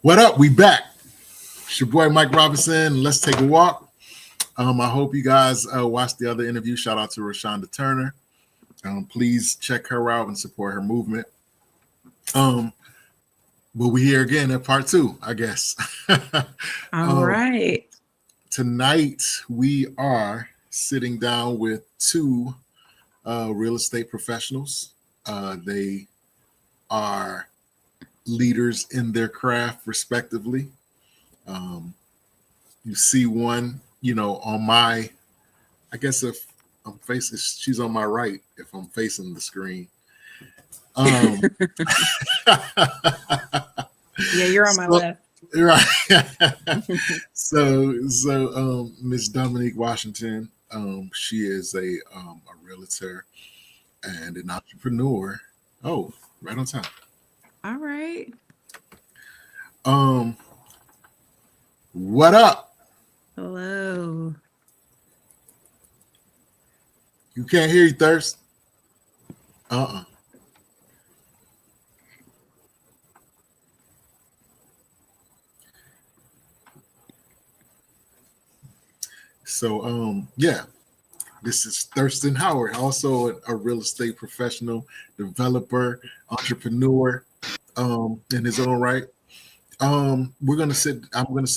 What up? We back. It's your boy Mike Robinson. Let's take a walk. I hope you guys watched the other interview. Shout out to Rashonda Turner. Please check her out and support her movement. But we here again at part two, I guess. All right. Tonight we are sitting down with two real estate professionals. They are leaders in their craft, respectively. You see one, on my, I guess if I'm facing, she's on my right if I'm facing the screen. Yeah, you're on my left. Right. so Miss Dominique Washington, she is a realtor and an entrepreneur. Oh, right on time. All right. What up? Hello. You can't hear you, Thurston. So, yeah, this is Thurston Howard, also a real estate professional, developer, entrepreneur, in his own right. I'm gonna sit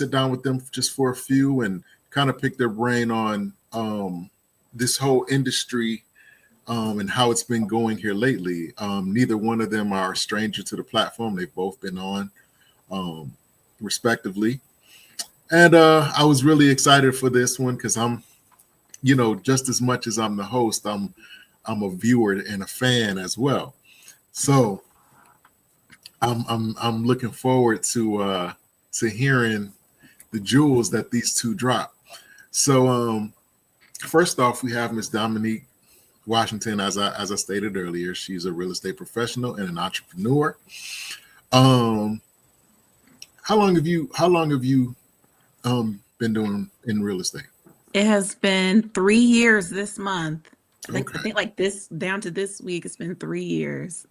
down with them just for a few and kind of pick their brain on this whole industry and how it's been going here lately. Neither one of them are a stranger to the platform. They've both been on, respectively. And I was really excited for this one because I'm, just as much as I'm the host, I'm a viewer and a fan as well. So I'm looking forward to hearing the jewels that these two drop. So first off, we have Miss Dominique Washington. As I stated earlier, she's a real estate professional and an entrepreneur. How long have you been doing in real estate? It has been 3 years this month. I think like this down to this week, it's been 3 years.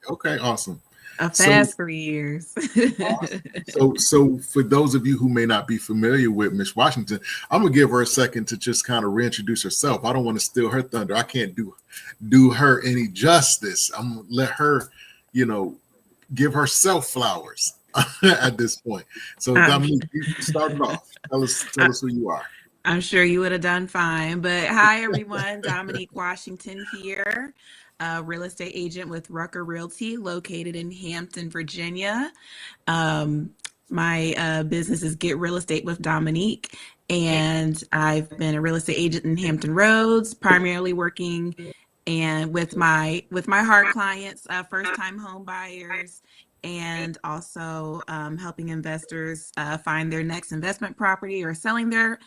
Okay, awesome. A fast 3 years. Awesome. So for those of you who may not be familiar with Miss Washington, I'm gonna give her a second to just kind of reintroduce herself. I don't want to steal her thunder. I can't do her any justice. I'm gonna let her, give herself flowers at this point. So Dominique, you started off. Tell us who you are. I'm sure you would have done fine. But hi, everyone. Dominique Washington here, a real estate agent with Rucker Realty located in Hampton, Virginia. My business is Get Real Estate with Dominique, and I've been a real estate agent in Hampton Roads, primarily working and with my heart clients, first-time home buyers, and also helping investors find their next investment property or selling their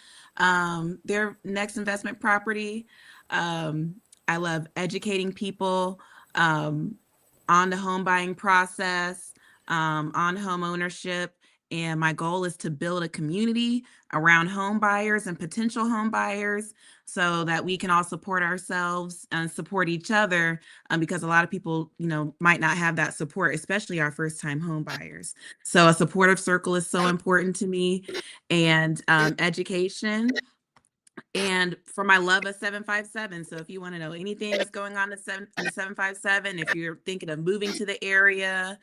next investment property. I love educating people on the home buying process, on home ownership. And my goal is to build a community around home buyers and potential home buyers so that we can all support ourselves and support each other, because a lot of people, might not have that support, especially our first-time home buyers. So a supportive circle is so important to me, and education. And for my love of 757. So if you want to know anything that's going on in the 757, if you're thinking of moving to the area,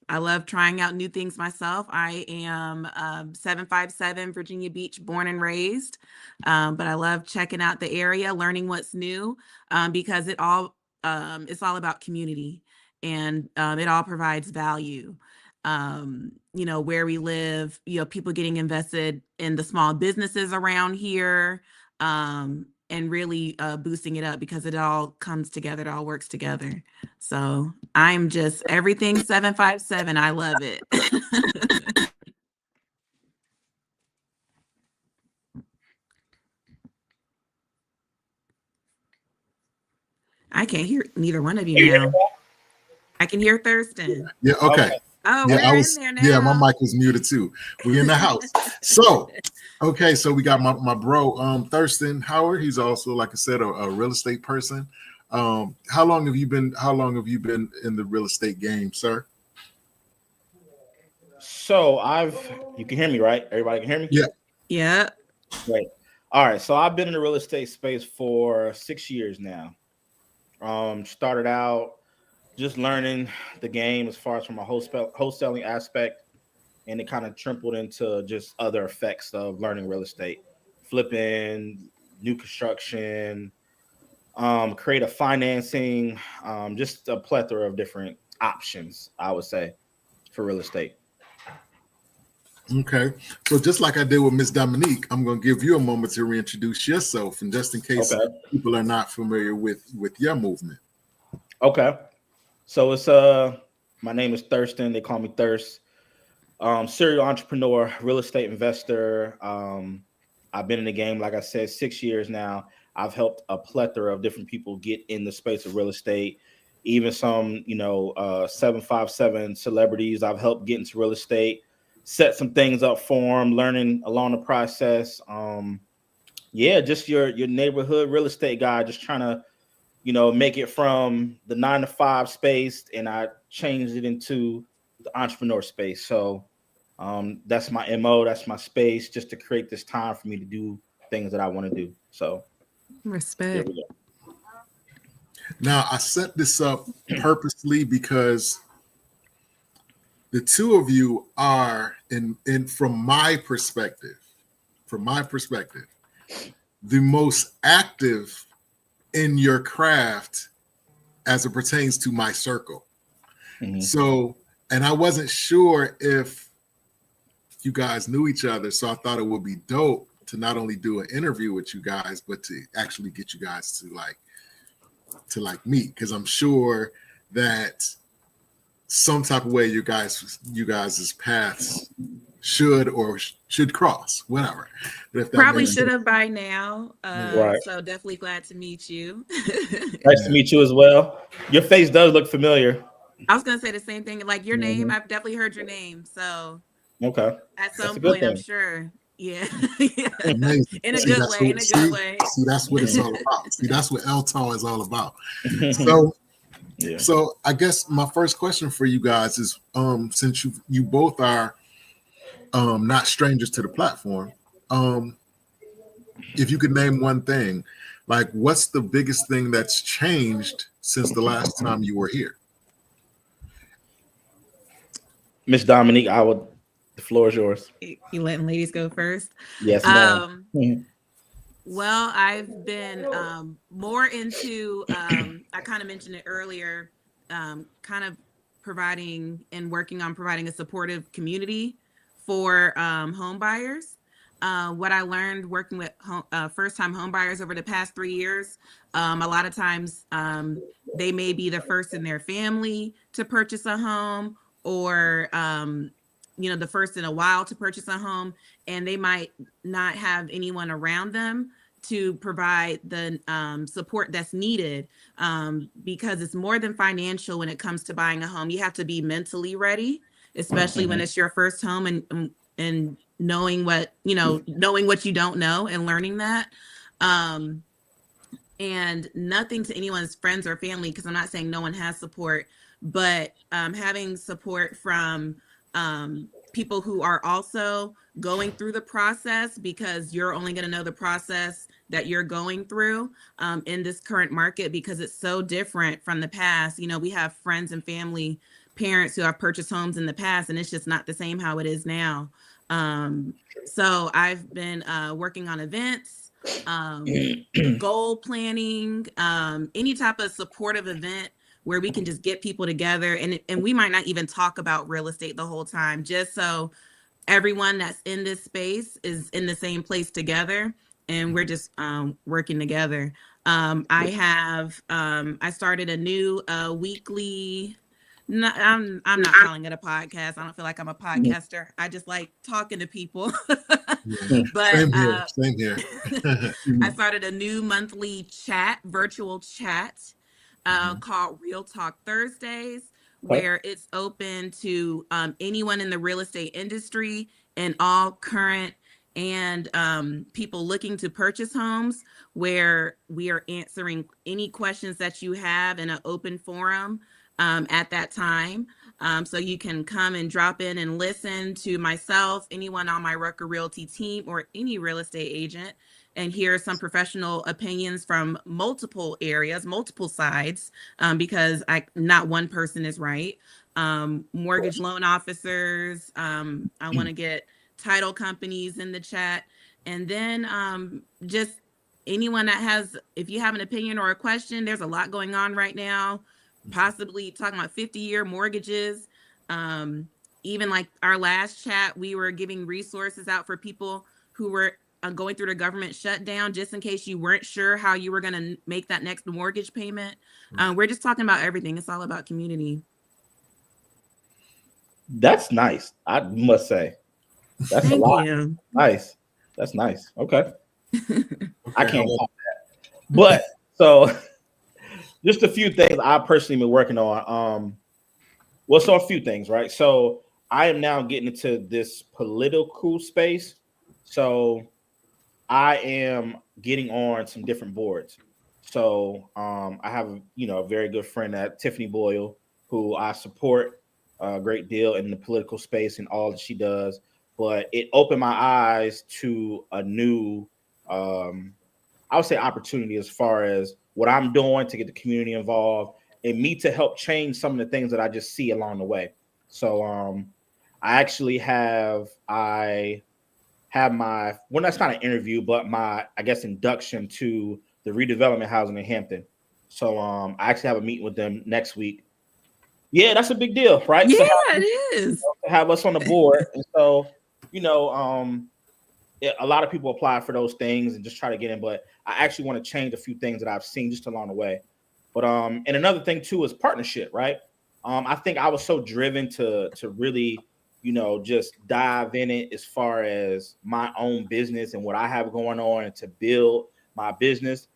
I love trying out new things myself. I am 757 Virginia Beach, born and raised, but I love checking out the area, learning what's new, because it's all about community, and it all provides value. Where we live, people getting invested in the small businesses around here, and really boosting it up because it all comes together, it all works together. So I'm just everything 757. I love it. I can't hear neither one of you now. I can hear Thurston. Yeah, okay. Oh, yeah, we're in there now. Yeah, my mic was muted too. We're in the house. So, okay, so we got my bro, Thurston Howard. He's also, like I said, a real estate person. How long have you been in the real estate game, sir? So you can hear me, right? Everybody can hear me? Yeah. Yeah. Great. All right. So I've been in the real estate space for 6 years now. Started out just learning the game as far as from a wholesaling aspect, and it kind of tripled into just other effects of learning real estate, flipping, new construction, creative financing, just a plethora of different options, I would say, for real estate. Okay. So just like I did with Miss Dominique, I'm going to give you a moment to reintroduce yourself, and just in case Okay. people are not familiar with your movement. Okay. So it's my name is Thurston. They call me Thirst. Serial entrepreneur, real estate investor. I've been in the game, like I said, 6 years now. I've helped a plethora of different people get in the space of real estate. Even some, 757 celebrities I've helped get into real estate, set some things up for them, learning along the process. Just your neighborhood real estate guy, just trying to, make it from the 9 to 5 space, and I changed it into the entrepreneur space. So that's my MO, that's my space, just to create this time for me to do things that I want to do. So Respect. Now, I set this up purposely because the two of you are from my perspective, the most active in your craft as it pertains to my circle. Mm-hmm. So, and I wasn't sure if you guys knew each other, so I thought it would be dope to not only do an interview with you guys, but to actually get you guys to meet, because I'm sure that some type of way you guys' paths should cross, whatever. Probably should have by now. Right. So definitely glad to meet you. Nice to meet you as well. Your face does look familiar. I was gonna say the same thing. Like your name, I've definitely heard your name. So okay, at some point, I'm sure. Yeah. Amazing. In a good way. See, that's what it's all about. See, that's what LTAL is all about. So. Yeah. So I guess my first question for you guys is, since you both are not strangers to the platform, if you could name one thing, like what's the biggest thing that's changed since the last time you were here? Miss Dominique, the floor is yours. You letting ladies go first? Yes, ma'am. Well, I've been more into, I kind of mentioned it earlier, kind of providing and working on providing a supportive community for home buyers. What I learned working with first-time home buyers over the past 3 years, a lot of times they may be the first in their family to purchase a home, or the first in a while to purchase a home, and they might not have anyone around them to provide the support that's needed, because it's more than financial when it comes to buying a home. You have to be mentally ready, especially when it's your first home, and knowing what you don't know and learning that. And nothing to anyone's friends or family, because I'm not saying no one has support, but having support from people who are also going through the process, because you're only going to know the process that you're going through in this current market, because it's so different from the past. We have friends and family, parents who have purchased homes in the past, and it's just not the same how it is now. So I've been working on events, goal planning, any type of supportive event where we can just get people together, and we might not even talk about real estate the whole time, just so everyone that's in this space is in the same place together, and we're just working together. I started a new weekly. I'm not calling it a podcast. I don't feel like I'm a podcaster. I just like talking to people. But same here. I started a new monthly virtual chat called Real Talk Thursdays, where it's open to anyone in the real estate industry and all current and people looking to purchase homes, where we are answering any questions that you have in an open forum at that time. So you can come and drop in and listen to myself, anyone on my Rucker Realty team, or any real estate agent, and hear some professional opinions from multiple areas, multiple sides, because not one person is right. Mortgage loan officers. I want to get title companies in the chat, and then just anyone that has, if you have an opinion or a question, there's a lot going on right now, possibly talking about 50-year mortgages. Even like our last chat, we were giving resources out for people who were going through the government shutdown, just in case you weren't sure how you were going to make that next mortgage payment. We're just talking about everything. It's all about community. That's nice. I must say, that's Thank a lot. you. Nice. That's nice. Okay. I can't call that. But so just a few things I personally been working on. So a few things, right? So I am now getting into this political space. So I am getting on some different boards. So I have a very good friend at Tiffany Boyle, who I support a great deal in the political space and all that she does. But it opened my eyes to a new I would say opportunity as far as what I'm doing to get the community involved and me to help change some of the things that I just see along the way. So I actually have my, well, that's not an interview, but my, I guess, induction to the redevelopment housing in Hampton. So I actually have a meeting with them next week. Yeah, that's a big deal, right? Yeah, So it is. to have us on the board. And so, a lot of people apply for those things and just try to get in, but I actually want to change a few things that I've seen just along the way. But and another thing too is partnership, right? I think I was so driven to really, just dive in it as far as my own business and what I have going on and to build my business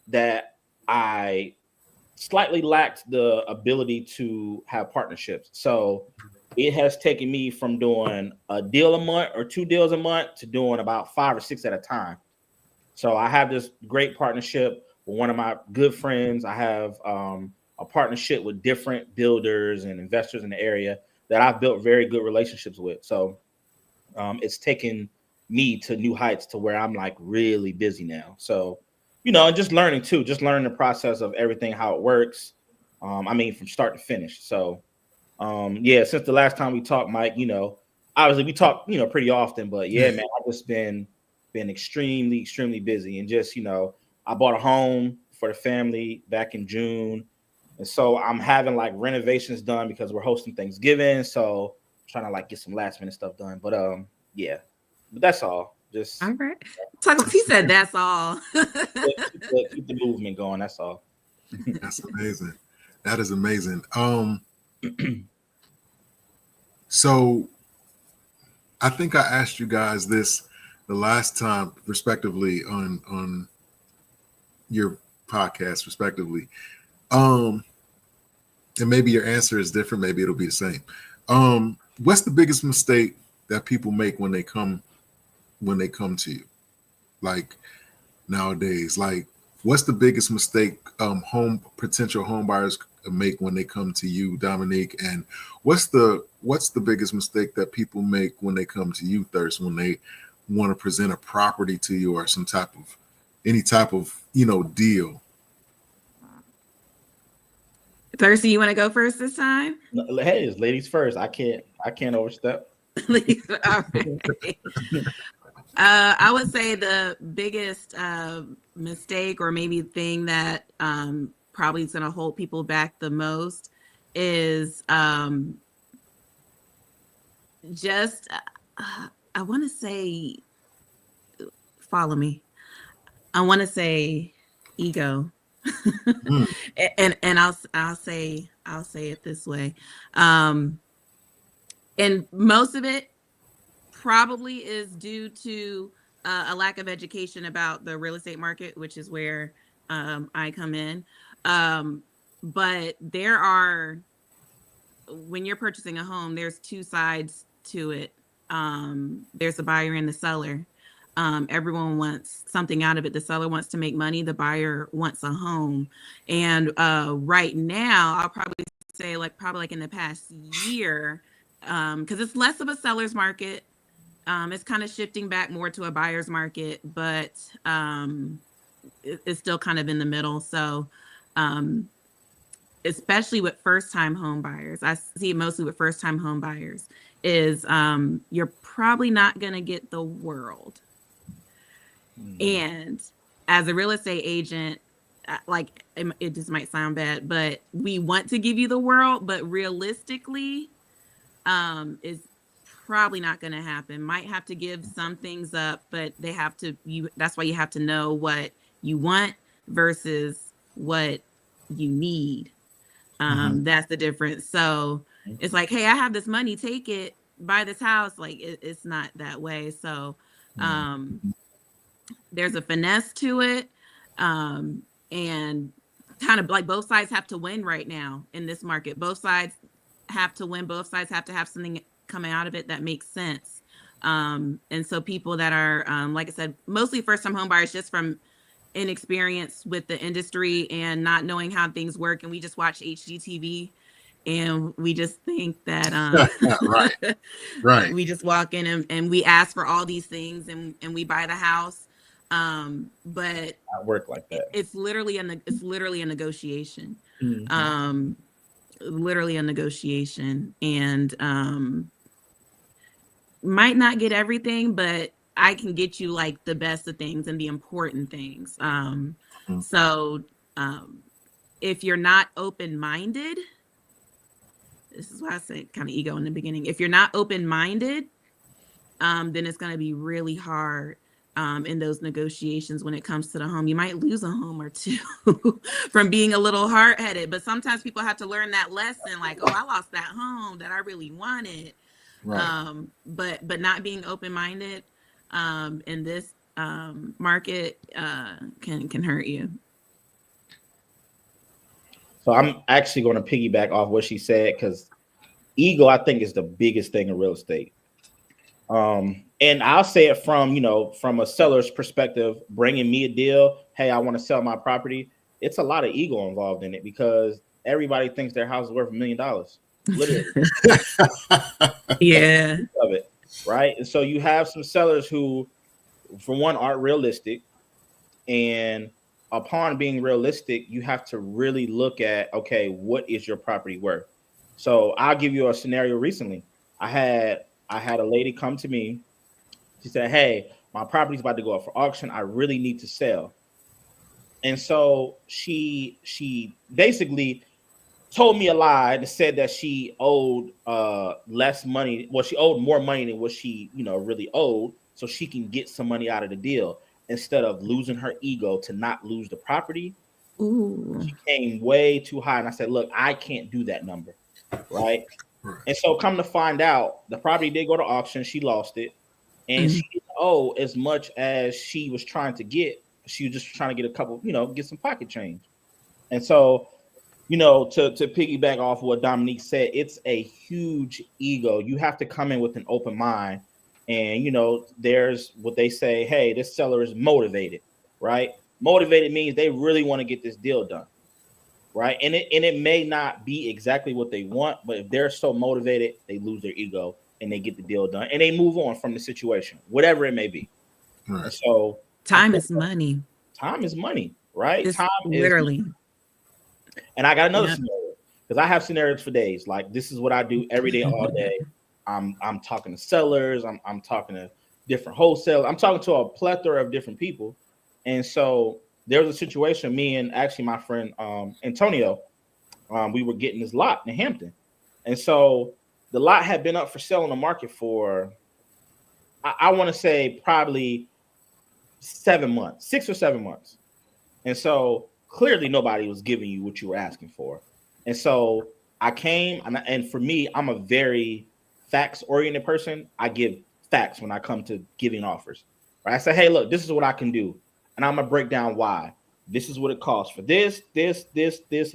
that I slightly lacked the ability to have partnerships. So it has taken me from doing a deal a month or 2 deals a month to doing about 5 or 6 at a time. So I have this great partnership with one of my good friends. I have a partnership with different builders and investors in the area that I've built very good relationships with. So it's taken me to new heights to where I'm like really busy now. So, and just learning too, just learning the process of everything, how it works. From start to finish. So since the last time we talked, Mike, obviously we talk, pretty often, but yeah, man, I've just been extremely, extremely busy. And just, I bought a home for the family back in June. And so I'm having like renovations done because we're hosting Thanksgiving. So I'm trying to like get some last minute stuff done. But but that's all. Just all right. He said that's all. keep the movement going. That's all. That's amazing. That is amazing. So I think I asked you guys this the last time, respectively, on your podcast, respectively. And maybe your answer is different. Maybe it'll be the same. What's the biggest mistake that people make when they come to you? Like nowadays, like what's the biggest mistake potential home buyers make when they come to you, Dominique? And what's the biggest mistake that people make when they come to you, Thurston, when they want to present a property to you or any type of deal? Thurston, you want to go first this time? Hey, it's ladies first. I can't overstep. All right. I would say the biggest mistake or maybe thing that probably is going to hold people back the most is just I want to say, follow me. I want to say ego. and I'll say it this way. And most of it probably is due to a lack of education about the real estate market, which is where I come in. But when you're purchasing a home, there's 2 sides to it. There's the buyer and the seller. Everyone wants something out of it. The seller wants to make money. The buyer wants a home. And right now, I'll probably say like probably like in the past year, because it's less of a seller's market. It's kind of shifting back more to a buyer's market, but it's still kind of in the middle. So especially with first-time home buyers, I see it mostly with first-time home buyers, is you're probably not going to get the world. And as a real estate agent, like it just might sound bad, but we want to give you the world, but realistically, is probably not going to happen. Might have to give some things up, but they have to, that's why you have to know what you want versus what you need. That's the difference. So it's like, hey, I have this money, take it, buy this house. Like it's not that way. So there's a finesse to it. And kind of like both sides have to win right now in this market. Both sides have to win. Both sides have to have something coming out of it that makes sense. And so people that are, like I said, mostly first-time home buyers, just from inexperience with the industry and not knowing how things work, and we just watch HGTV and we just think that right. We just walk in and we ask for all these things and we buy the house. But I work like that. It's literally a negotiation. Literally a negotiation, and might not get everything, but I can get you like the best of things and the important things. So if you're not open-minded, this is why I said kind of ego in the beginning. If you're not open-minded, then it's going to be really hard in those negotiations when it comes to the home. You might lose a home or two from being a little hard-headed, but sometimes people have to learn that lesson, like, oh, I lost that home that I really wanted. Right. But not being open-minded in this market can hurt you. So I'm actually going to piggyback off what she said, because ego, I think, is the biggest thing in real estate. And I'll say it from a seller's perspective, bringing me a deal. Hey, I want to sell my property. It's a lot of ego involved in it, because everybody thinks their house is worth $1 million. Literally. Yeah. Of it, right? And so you have some sellers who, for one, aren't realistic. And upon being realistic, you have to really look at, okay, what is your property worth? So I'll give you a scenario recently. I had a lady come to me. She said, hey, my property's about to go up for auction. I really need to sell. And so she basically told me a lie and said that she owed less money. Well, she owed more money than what she, really owed, so she can get some money out of the deal instead of losing her ego to not lose the property. Ooh. She came way too high. And I said, look, I can't do that number. Right. And so come to find out, the property did go to auction. She lost it. And she didn't owe as much as she was trying to get. She was just trying to get a couple, get some pocket change. And so, to piggyback off what Dominique said, it's a huge ego. You have to come in with an open mind. And, there's what they say, hey, this seller is motivated, right? Motivated means they really want to get this deal done, right? And it may not be exactly what they want, but if they're so motivated, they lose their ego and they get the deal done and they move on from the situation, whatever it may be. Right. And so time is money. Time is money, right? It's time literally. And I got another scenario, because I have scenarios for days. Like, this is what I do every day, all day. I'm talking to sellers. I'm talking to different wholesalers. I'm talking to a plethora of different people. And so there was a situation, me and actually my friend Antonio, we were getting this lot in Hampton. And so the lot had been up for sale on the market for, I want to say probably 7 months, 6 or 7 months. And so clearly nobody was giving you what you were asking for. And so I came, and for me, I'm a very facts-oriented person. I give facts when I come to giving offers. Right? I say, hey, look, this is what I can do. And I'm going to break down why. This is what it costs for this, and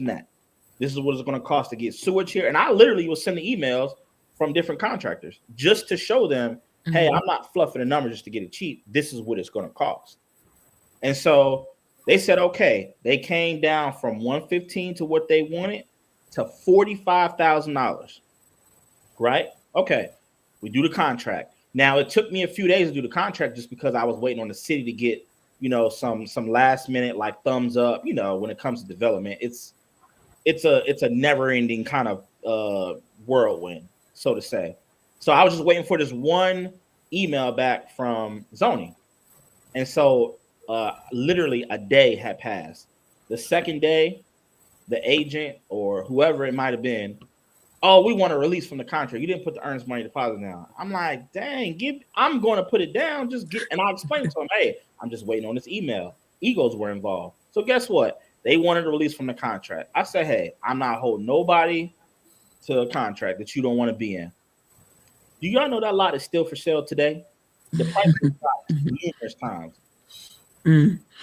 that. This is what it's going to cost to get sewage here. And I literally was sending emails from different contractors just to show them, hey, I'm not fluffing the numbers just to get it cheap. This is what it's going to cost. And so they said, okay. They came down from 115 to what they wanted to $45,000. Right? Okay. We do the contract. Now it took me a few days to do the contract just because I was waiting on the city to get, some last minute like thumbs up. When it comes to development, it's a never ending kind of whirlwind, so to say. So I was just waiting for this one email back from zoning, and so literally a day had passed. The second day, the agent or whoever it might have been, oh, we want a release from the contract. You didn't put the earnest money deposit down. I'm like, dang, I'm going to put it down. And I'll explain to them, hey, I'm just waiting on this email. Egos were involved. So guess what? They wanted a release from the contract. I said, hey, I'm not holding nobody to a contract that you don't want to be in. Do y'all know that lot is still for sale today? The price has dropped numerous times.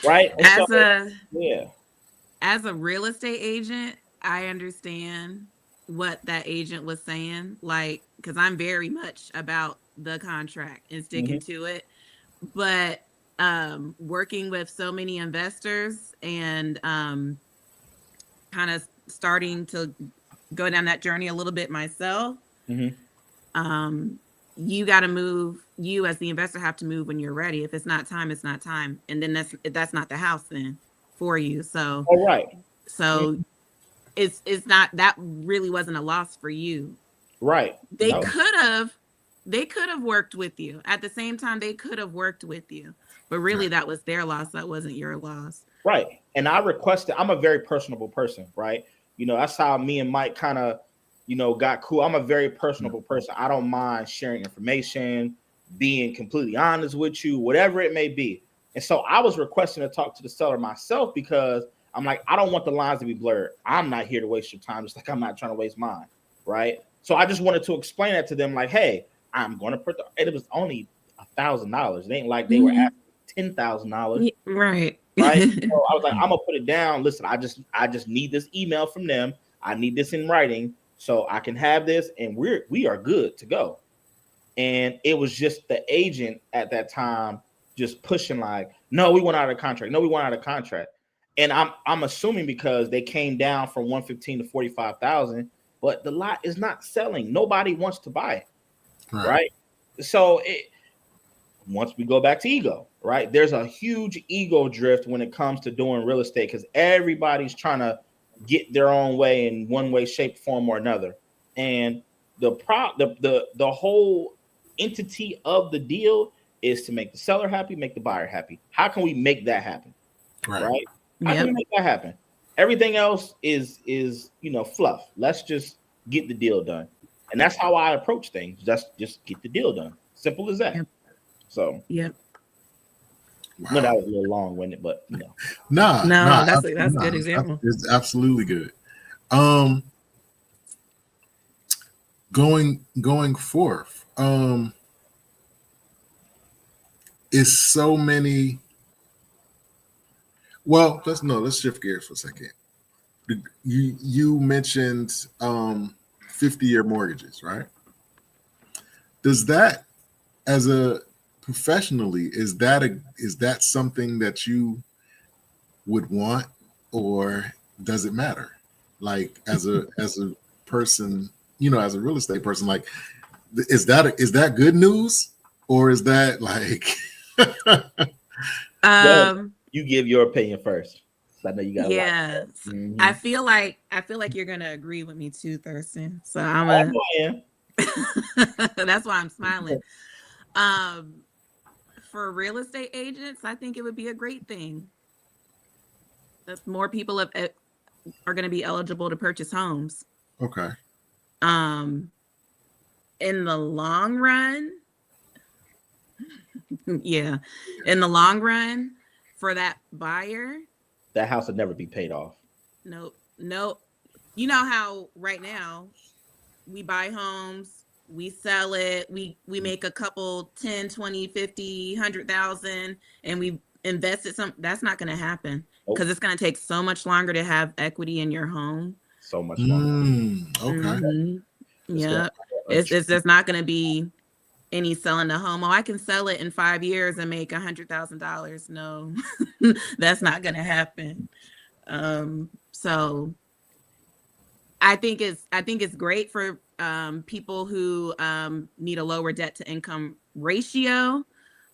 Right? As a real estate agent, I understand what that agent was saying, like, because I'm very much about the contract and sticking to it. But working with so many investors and kind of starting to go down that journey a little bit myself, you got to move. You as the investor have to move when you're ready. If it's not time, it's not time, and then that's not the house then for you. So so it's not, that really wasn't a loss for you. Right. They could have worked with you. At the same time, they could have worked with you. But really, that was their loss. That wasn't your loss. Right. And I requested, I'm a very personable person, right? That's how me and Mike kind of, got cool. I'm a very personable person. I don't mind sharing information, being completely honest with you, whatever it may be. And so I was requesting to talk to the seller myself because I'm like, I don't want the lines to be blurred. I'm not here to waste your time, just like I'm not trying to waste mine, right? So I just wanted to explain that to them, like, hey, I'm going to put it was only $1,000. It ain't like they were asking $10,000. Right. Right. So I was like, I'm gonna put it down. Listen, I just need this email from them. I need this in writing so I can have this, and we are good to go. And it was just the agent at that time just pushing like, no, we want out of the contract. No, we want out of the contract. And I'm assuming because they came down from 115 to 45,000, but the lot is not selling. Nobody wants to buy it. Right. So once we go back to ego, right? There's a huge ego drift when it comes to doing real estate because everybody's trying to get their own way in one way, shape, form, or another. And the whole entity of the deal is to make the seller happy, make the buyer happy. How can we make that happen? Right? How can we make that happen? Everything else is fluff. Let's just get the deal done. And that's how I approach things. Just get the deal done. Simple as that. So wow. No, that was a little long-winded, but that's a good example. It's absolutely good. Going forth, is so many. Well, let's shift gears for a second. You mentioned 50-year mortgages, right? Does that, as a professionally, is that something that you would want, or does it matter? Like as a person, as a real estate person, like is that good news, or is that like you give your opinion first. I know you got I feel like you're gonna agree with me too, Thurston. So that's why I'm smiling. For real estate agents, I think it would be a great thing. That more people are going to be eligible to purchase homes. Okay. In the long run, in the long run, for that buyer, that house would never be paid off. No. You know how right now we buy homes, we sell it, we make a couple 10, 20, 50, 100,000, and we invest it that's not going to happen because it's going to take so much longer to have equity in your home. So much longer. Okay. It's there's not going to be any selling the home. I can sell it in 5 years and make $100,000. No, that's not going to happen. So I think it's great for people who need a lower debt to income ratio,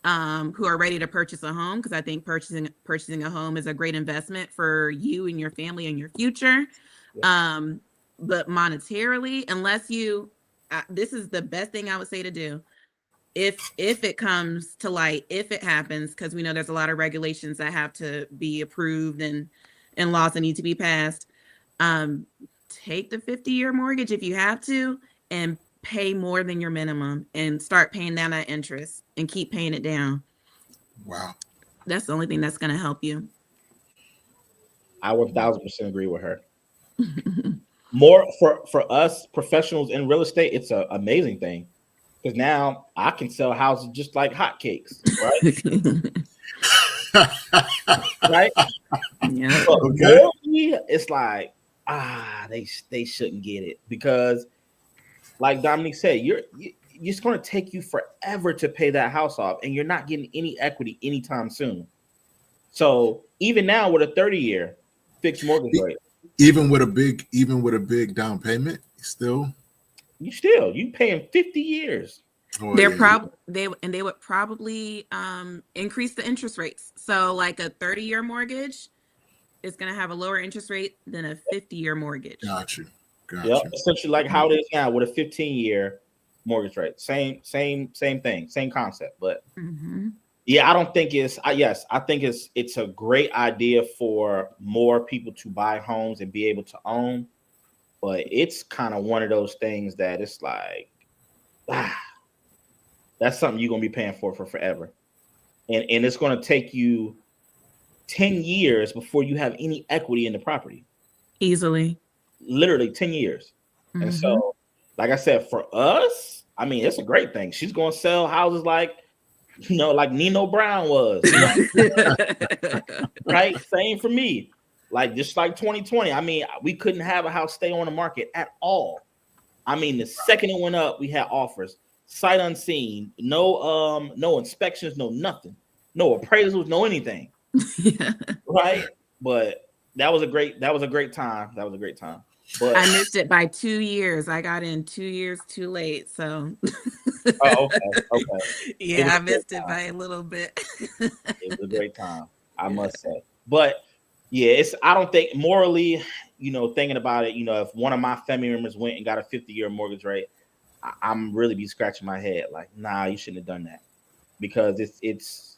who are ready to purchase a home, because I think purchasing a home is a great investment for you and your family and your future. But monetarily, unless you, this is the best thing I would say to do. If it comes to light, if it happens, because we know there's a lot of regulations that have to be approved and laws that need to be passed. Take the 50-year mortgage if you have to, and pay more than your minimum, and start paying down that interest and keep paying it down. Wow. That's the only thing that's going to help you. I 1000% agree with her. More for us professionals in real estate, it's an amazing thing, because now I can sell houses just like hotcakes, right? Right? Yeah. Okay. It's like, they shouldn't get it, because like Dominique said, it's going to take you forever to pay that house off, and you're not getting any equity anytime soon. So even now with a 30-year fixed mortgage rate, even with a big down payment, you paying 50 years. Oh, they would probably increase the interest rates. So like a 30-year mortgage is going to have a lower interest rate than a 50-year mortgage. Got you. Yep, essentially like how it is now with a 15-year mortgage rate. Same thing, same concept. But yeah, I don't think I think it's a great idea for more people to buy homes and be able to own. But it's kind of one of those things that it's like, that's something you're gonna be paying for forever, and it's gonna take you 10 years before you have any equity in the property. Easily. Literally 10 years. And so, like I said, for us, I mean, it's a great thing. She's going to sell houses like Nino Brown was, right? Same for me. Like, just like 2020. I mean, we couldn't have a house stay on the market at all. I mean, the second it went up, we had offers, sight unseen, no inspections, no nothing, no appraisals, no anything. Right? But that was a great time. But I missed it by 2 years. I got in 2 years too late. So okay. Yeah, I missed it by a little bit. It was a great time, I must say. But yeah, I don't think morally, thinking about it, if one of my family members went and got a 50-year mortgage rate, I'm really be scratching my head like, nah, you shouldn't have done that, because it's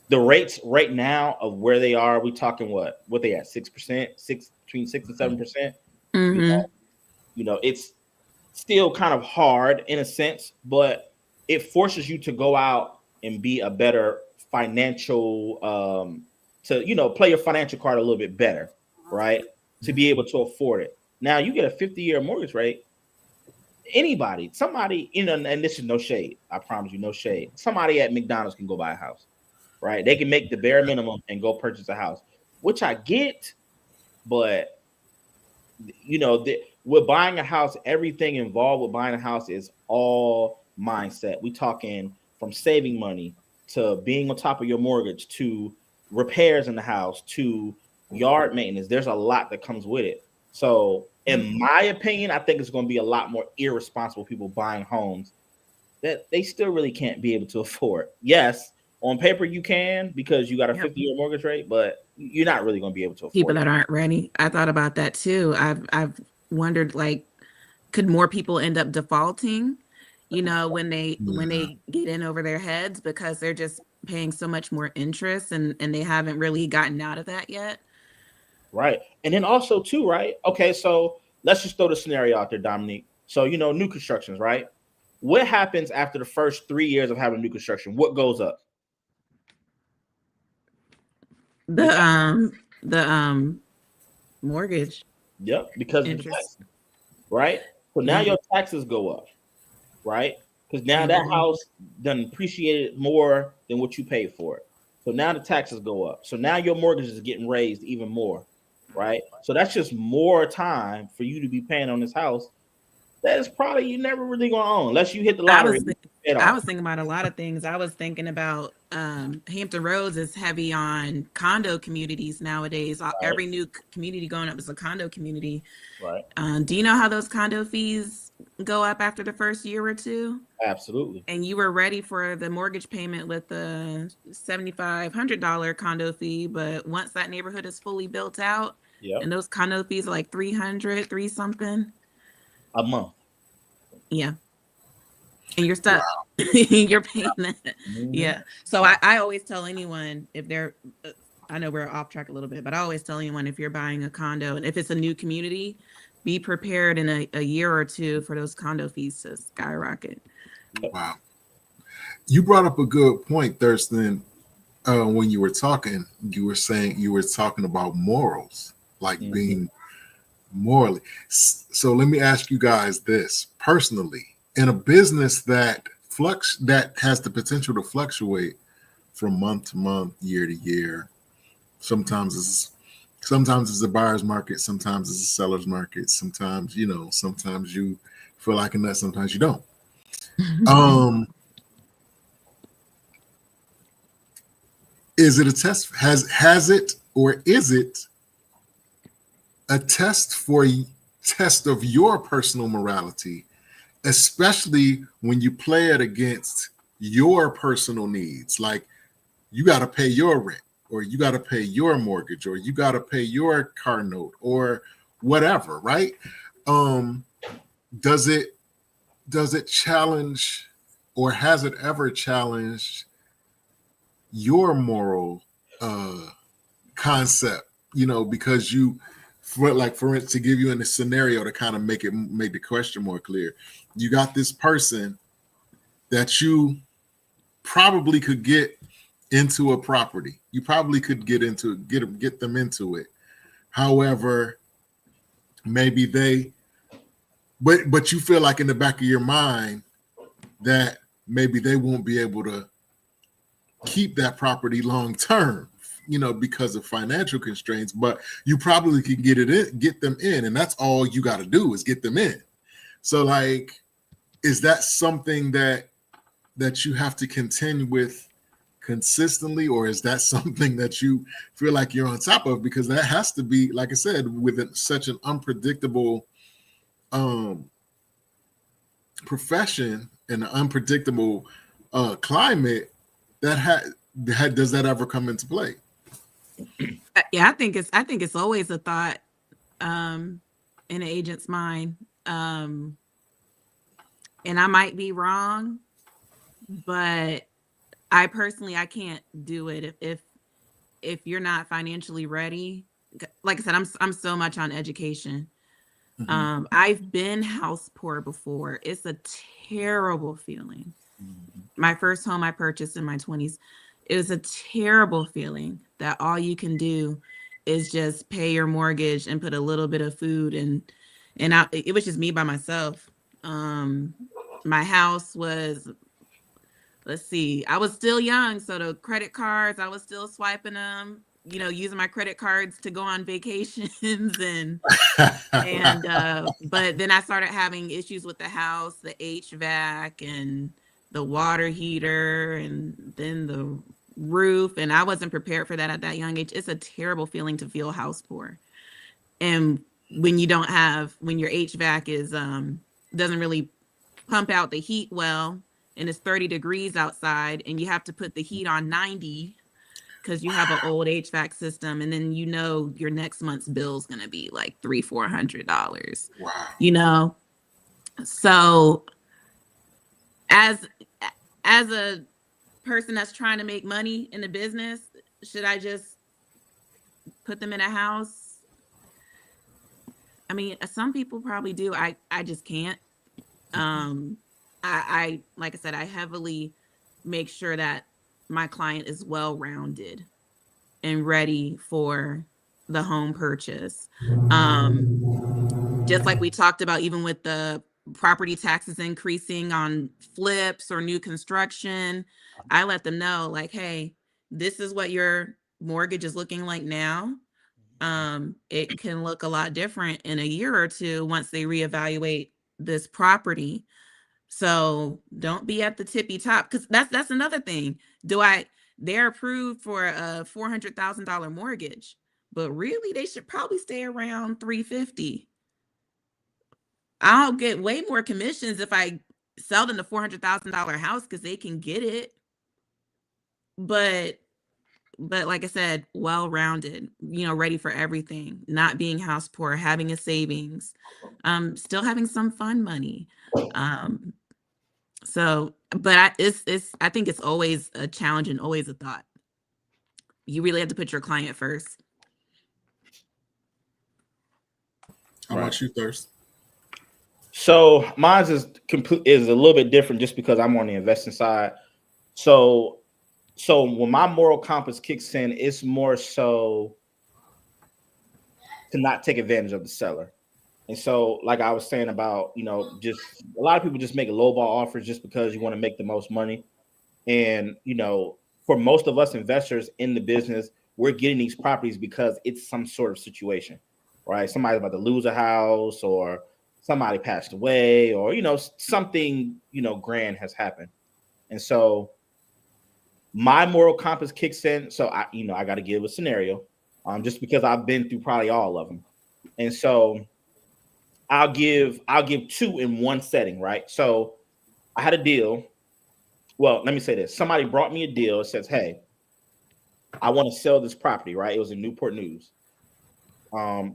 the rates right now of where they are. We talking what they at 6%, between 6 and 7%. It's still kind of hard in a sense, but it forces you to go out and be a better financial, to play your financial card a little bit better, right? To be able to afford it. Now you get a 50-year mortgage rate. Somebody, and this is no shade. I promise you, no shade. Somebody at McDonald's can go buy a house. Right, they can make the bare minimum and go purchase a house, which I get, but with buying a house, everything involved with buying a house is all mindset. We talking from saving money to being on top of your mortgage to repairs in the house to yard maintenance. There's a lot that comes with it. So, in my opinion, I think it's going to be a lot more irresponsible people buying homes that they still really can't be able to afford. Yes. On paper, you can, because you got a 50-year mortgage rate, but you're not really going to be able to afford people that aren't ready. I thought about that too. I've wondered, like, could more people end up defaulting, when they get in over their heads, because they're just paying so much more interest and they haven't really gotten out of that yet. Right. And then also too, right? Okay, so let's just throw the scenario out there, Dominique. So, new constructions, right? What happens after the first 3 years of having new construction? What goes up? The mortgage. Yep, because of the tax, right? So now your taxes go up, right? Because now that house done appreciated more than what you paid for it. So now the taxes go up. So now your mortgage is getting raised even more, right? So that's just more time for you to be paying on this house that's probably you never really gonna own unless you hit the I lottery. was I was thinking about a lot of things. I was thinking about Hampton Roads is heavy on condo communities nowadays. Every new community going up is a condo community. Right. Do you know how those condo fees go up after the first year or two? Absolutely. And you were ready for the mortgage payment with the $7,500 condo fee, but once that neighborhood is fully built out, Yep. and those condo fees are like 3 something A month. Yeah. And you're stuck. Wow. You're paying that. Mm-hmm. Yeah. So I always tell anyone if they're, I know we're off track a little bit, but I always tell anyone if you're buying a condo and if it's a new community, be prepared in a year or two for those condo fees to skyrocket. Wow. You brought up a good point, Thurston. When you were talking, you were talking about morals, like being morally. So let me ask you guys this personally: in a business that has the potential to fluctuate from month to month, year to year, sometimes it's a buyer's market, sometimes it's a seller's market, sometimes you feel like a nut, sometimes you don't. Is it a test? Has it, or is it a test of your personal morality, especially when you play it against your personal needs? Like, you got to pay your rent, or you got to pay your mortgage, or you got to pay your car note, or whatever, right? Does it challenge, or has it ever challenged your moral concept? Because for it to give you in a scenario to kind of make the question more clear, you got this person that you probably could get into a property. You probably could get them into it. However, maybe but you feel like in the back of your mind that maybe they won't be able to keep that property long term, because of financial constraints, but you probably can get them in, and that's all you got to do is get them in. So, like, is that something that you have to contend with consistently, or is that something that you feel like you're on top of? Because that has to be, like I said, with such an unpredictable profession and an unpredictable climate, does that ever come into play? Yeah, I think it's always a thought in an agent's mind, and I might be wrong, but I personally can't do it if you're not financially ready. Like I said, I'm so much on education. Mm-hmm. I've been house poor before. It's a terrible feeling. Mm-hmm. My first home I purchased in my 20s. It was a terrible feeling that all you can do is just pay your mortgage and put a little bit of food it was just me by myself. My house was, let's see, I was still young, so the credit cards, I was still swiping them, using my credit cards to go on vacations and but then I started having issues with the house, the HVAC and the water heater, and then the roof, and I wasn't prepared for that at that young age. It's a terrible feeling to feel house poor, and when your HVAC is doesn't really pump out the heat well, and it's 30 degrees outside, and you have to put the heat on 90 because you have an old HVAC system, and then your next month's bill is going to be like $300-400. Wow. So as a person that's trying to make money in the business, should I just put them in a house? I mean, some people probably do. I just can't. I like I said, I heavily make sure that my client is well-rounded and ready for the home purchase. Just like we talked about, even with the property taxes increasing on flips or new construction, I let them know, like, hey, this is what your mortgage is looking like now. It can look a lot different in a year or two once they reevaluate this property. So don't be at the tippy top, because that's another thing. They're approved for a $400,000 mortgage, but really they should probably stay around 350. I'll get way more commissions if I sell them the $400,000 house because they can get it. But like I said, well-rounded, ready for everything, not being house poor, having a savings, still having some fun money. So, but I think it's always a challenge and always a thought. You really have to put your client first. How about you, Thurston? So mine is a little bit different just because I'm on the investing side. So when my moral compass kicks in, it's more so to not take advantage of the seller. And so, like I was saying about, just a lot of people just make lowball offers just because you want to make the most money. And, for most of us investors in the business, we're getting these properties because it's some sort of situation, right? Somebody's about to lose a house, or somebody passed away, or, something, grand has happened. And so my moral compass kicks in. So I got to give a scenario, just because I've been through probably all of them. And so I'll give two in one setting, right? So I had a deal. Well, let me say this. Somebody brought me a deal. It says, hey, I want to sell this property, right? It was in Newport News.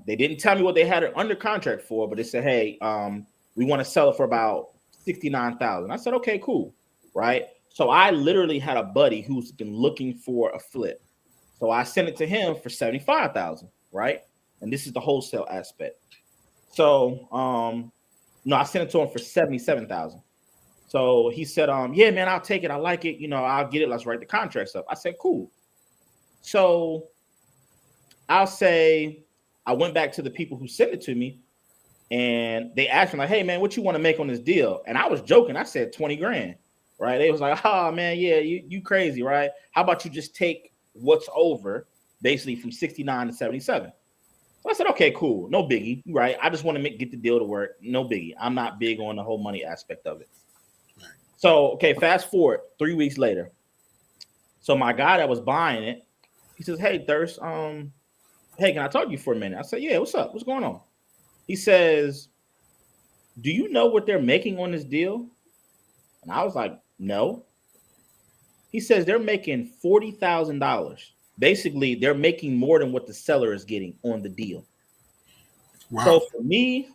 They didn't tell me what they had it under contract for, but they said, hey, we want to sell it for about $69,000. I said, okay, cool, right? So I literally had a buddy who's been looking for a flip. So I sent it to him for $75,000, right? And this is the wholesale aspect. So, I sent it to him for $77,000. So he said, yeah, man, I'll take it. I like it. I'll get it. Let's write the contracts up. I said, cool. So I'll say I went back to the people who sent it to me, and they asked me like, hey, man, what you want to make on this deal? And I was joking. I said 20 grand, right? They was like, oh, man, yeah, you crazy, right? How about you just take what's over, basically from 69 to 77? So I said, okay, cool. No biggie, right? I just want to get the deal to work. No biggie. I'm not big on the whole money aspect of it. So, okay, fast forward 3 weeks later. So my guy that was buying it, he says, hey, Thirst, hey, can I talk to you for a minute? I said, yeah, what's up? What's going on? He says, do you know what they're making on this deal? And I was like, no. He says they're making $40,000. Basically, they're making more than what the seller is getting on the deal. Wow. So for me,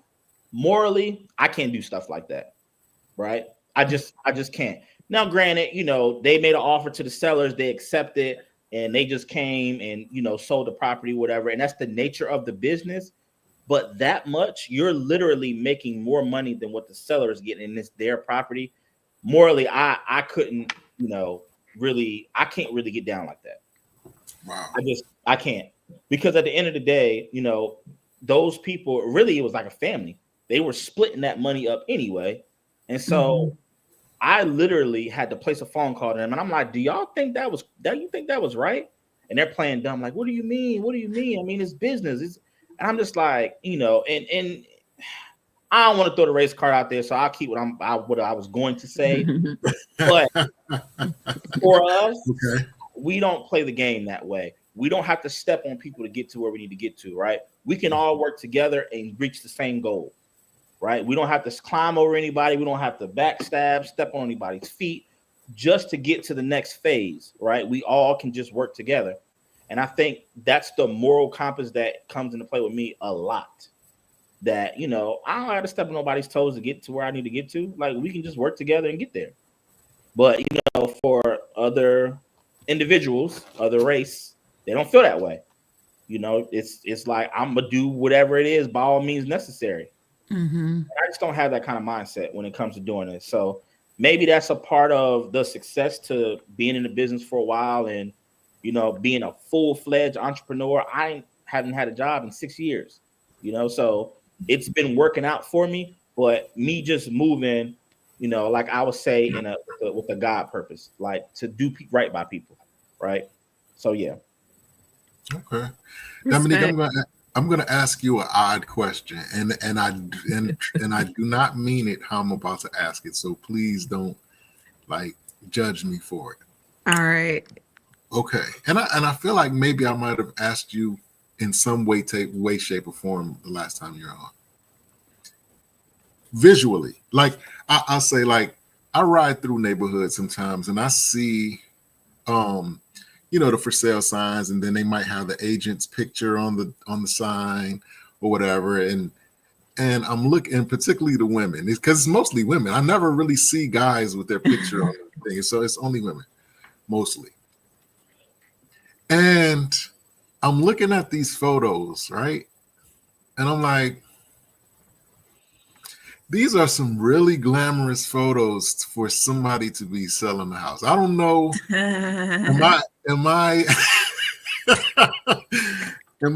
morally, I can't do stuff like that, right? I just can't. Now, granted, they made an offer to the sellers, they accepted, and they just came and, sold the property, whatever. And that's the nature of the business. But that much, you're literally making more money than what the seller is getting, and it's their property. Morally, I couldn't, I can't really get down like that. Wow. I can't, because at the end of the day, those people, really, it was like a family. They were splitting that money up anyway. And so I literally had to place a phone call to them, and I'm like, do you think that was right? And they're playing dumb, like, what do you mean? What do you mean? I mean, it's business. And I'm just like, and I don't want to throw the race card out there, so I'll keep what I was going to say. But for us, okay, we don't play the game that way. We don't have to step on people to get to where we need to get to, right? We can all work together and reach the same goal, right? We don't have to climb over anybody. We don't have to backstab, step on anybody's feet just to get to the next phase, right? We all can just work together. And I think that's the moral compass that comes into play with me a lot. That, I don't have to step on nobody's toes to get to where I need to get to. Like, we can just work together and get there. But, for other individuals, other race, they don't feel that way. It's like, I'm going to do whatever it is by all means necessary. I just don't have that kind of mindset when it comes to doing it. So maybe that's a part of the success to being in the business for a while and, being a full-fledged entrepreneur. I haven't had a job in 6 years, so it's been working out for me. But me just moving, like I would say with a God purpose, like to do right by people, right? So yeah. Okay, Dominique, I'm going to ask you an odd question, and I do not mean it how I'm about to ask it. So please don't like judge me for it. All right. Okay, and I feel like maybe I might have asked you in some way, shape, or form the last time you're on. Visually, like I'll say, like I ride through neighborhoods sometimes, and I see, the for sale signs, and then they might have the agent's picture on the sign or whatever, and I'm looking, particularly the women, because it's mostly women. I never really see guys with their picture on the thing, so it's only women mostly. And I'm looking at these photos, right? And I'm like, these are some really glamorous photos for somebody to be selling the house. I don't know. Am I am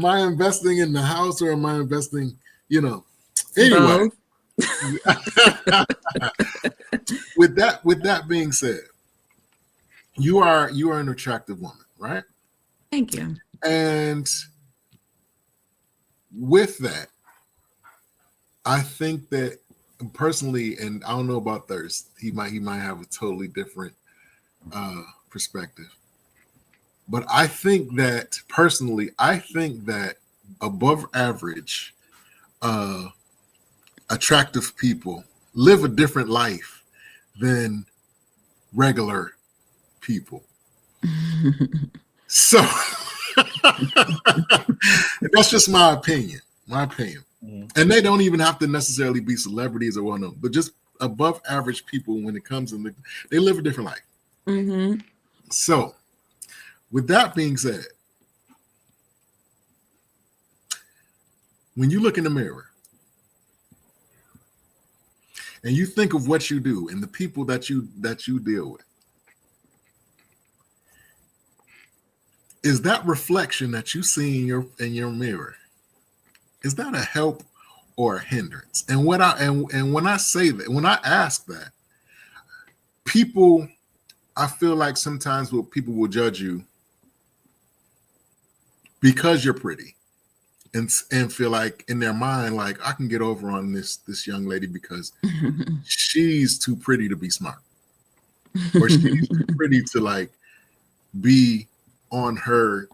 I investing in the house, or am I investing, anyway. with that being said, you are an attractive woman, right? Thank you. And with that, I think that personally, and I don't know about Thirst, he might have a totally different perspective. But I think that personally, above average attractive people live a different life than regular people. So that's just my opinion. Mm-hmm. And they don't even have to necessarily be celebrities or whatnot, but just above average people when it comes in, they live a different life. Mm-hmm. So with that being said, when you look in the mirror and you think of what you do and the people that you deal with, is that reflection that you see in your mirror, is that a help or a hindrance? And when I say that, when I ask that, people, I feel like sometimes people will judge you because you're pretty, and feel like in their mind, like, I can get over on this young lady because she's too pretty to be smart, or she's too pretty to like be on her,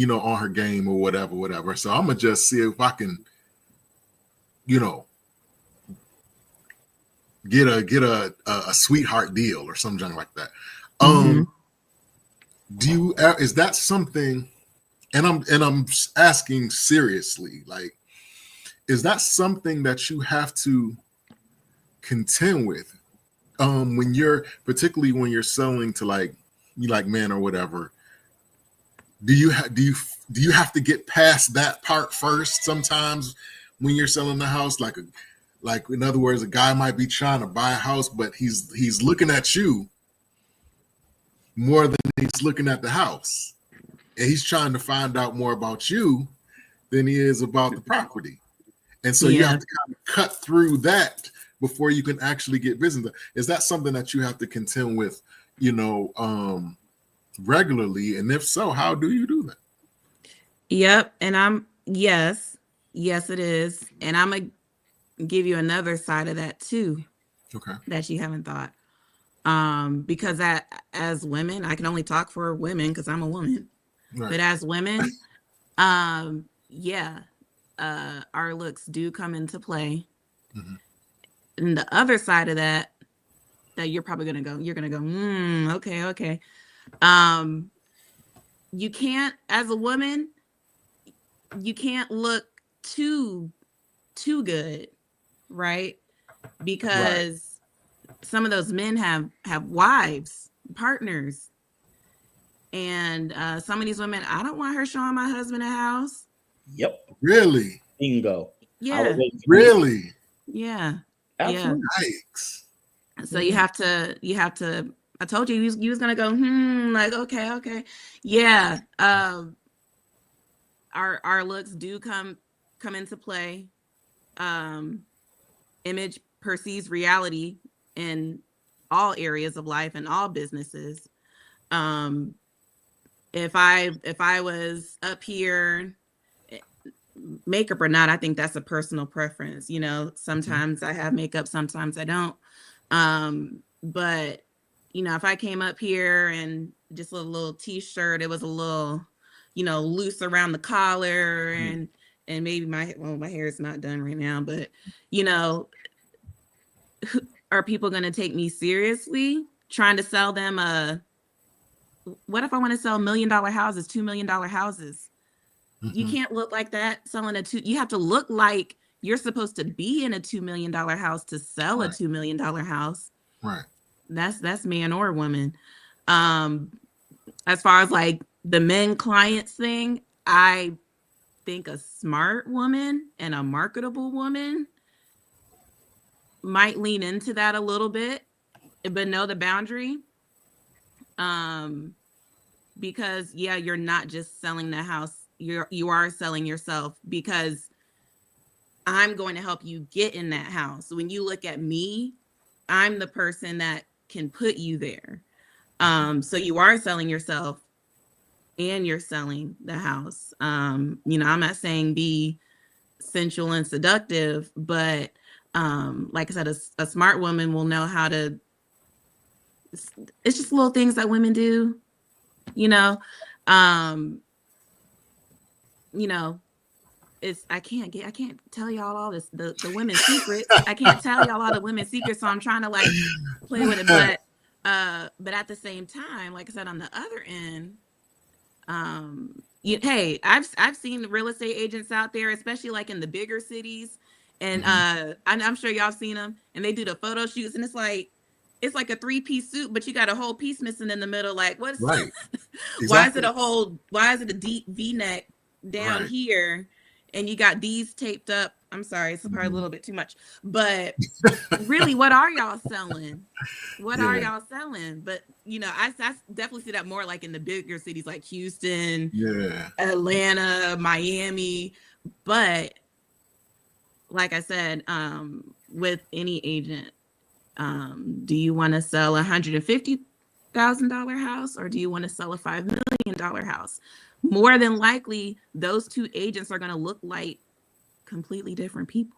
on her game or whatever. So I'm gonna just see if I can, get a sweetheart deal or something like that. Is that something? And I'm asking seriously, like, is that something that you have to contend with particularly when you're selling to like men or whatever? Do you have to get past that part first sometimes when you're selling the house? Like in other words, a guy might be trying to buy a house, but he's looking at you more than he's looking at the house. And he's trying to find out more about you than he is about the property. And so you have to kind of cut through that before you can actually get business. Is that something that you have to contend with, regularly? And if so, how do you do that? Yep. And yes, it is. And I'm going to give you another side of that too. Okay. That you haven't thought. Because as women, I can only talk for women because I'm a woman. Right. But as women, our looks do come into play. Mm-hmm. And the other side of that you're probably going to go, okay. You can't, as a woman, you can't look too good, right? Because some of those men have wives, partners. And some of these women, I don't want her showing my husband a house. Yep. Really? Bingo. Yeah. Really? Yeah. Absolutely. Yeah. Yikes. So you have to. I told you was gonna go. Like okay. Yeah. Our looks do come into play. Image perceives reality in all areas of life and all businesses. If I was up here makeup or not, I think that's a personal preference. You know, sometimes I have makeup, sometimes I don't. But you know, if I came up here and just a little t-shirt, it was a little, you know, loose around the collar, and maybe my hair is not done right now, but you know, are people going to take me seriously trying to sell them what if I want to sell $1 million houses, $2 million houses? You can't look like that selling you have to look like you're supposed to be in a $2 million house to sell a $2 million house. Right. That's man or woman. As far as like the men clients thing, I think a smart woman and a marketable woman might lean into that a little bit, but know the boundary. Because yeah, you're not just selling the house, you are selling yourself, because I'm going to help you get in that house. When you look at me, I'm the person that can put you there. So you are selling yourself and you're selling the house. You know, I'm not saying be sensual and seductive, but like I said, a smart woman will know how to, it's just little things that women do, you know. You know, I can't tell y'all all this, the women's secrets. I can't tell y'all all the women's secrets, so I'm trying to like play with it, but at the same time, like I said, on the other end, hey, I've seen real estate agents out there, especially like in the bigger cities, and I'm sure y'all seen them, and they do the photo shoots, and it's like a 3-piece suit, but you got a whole piece missing in the middle. Like, what's right? Exactly. Why is it a deep V-neck down here, and you got these taped up? I'm sorry, it's probably a little bit too much, but really, what are y'all selling? What are y'all selling? But you know, I definitely see that more like in the bigger cities like Houston, Atlanta, Miami. But like I said, with any agent, do you want to sell $150,000 house, or do you want to sell a $5 million house? More than likely, those two agents are going to look like completely different people.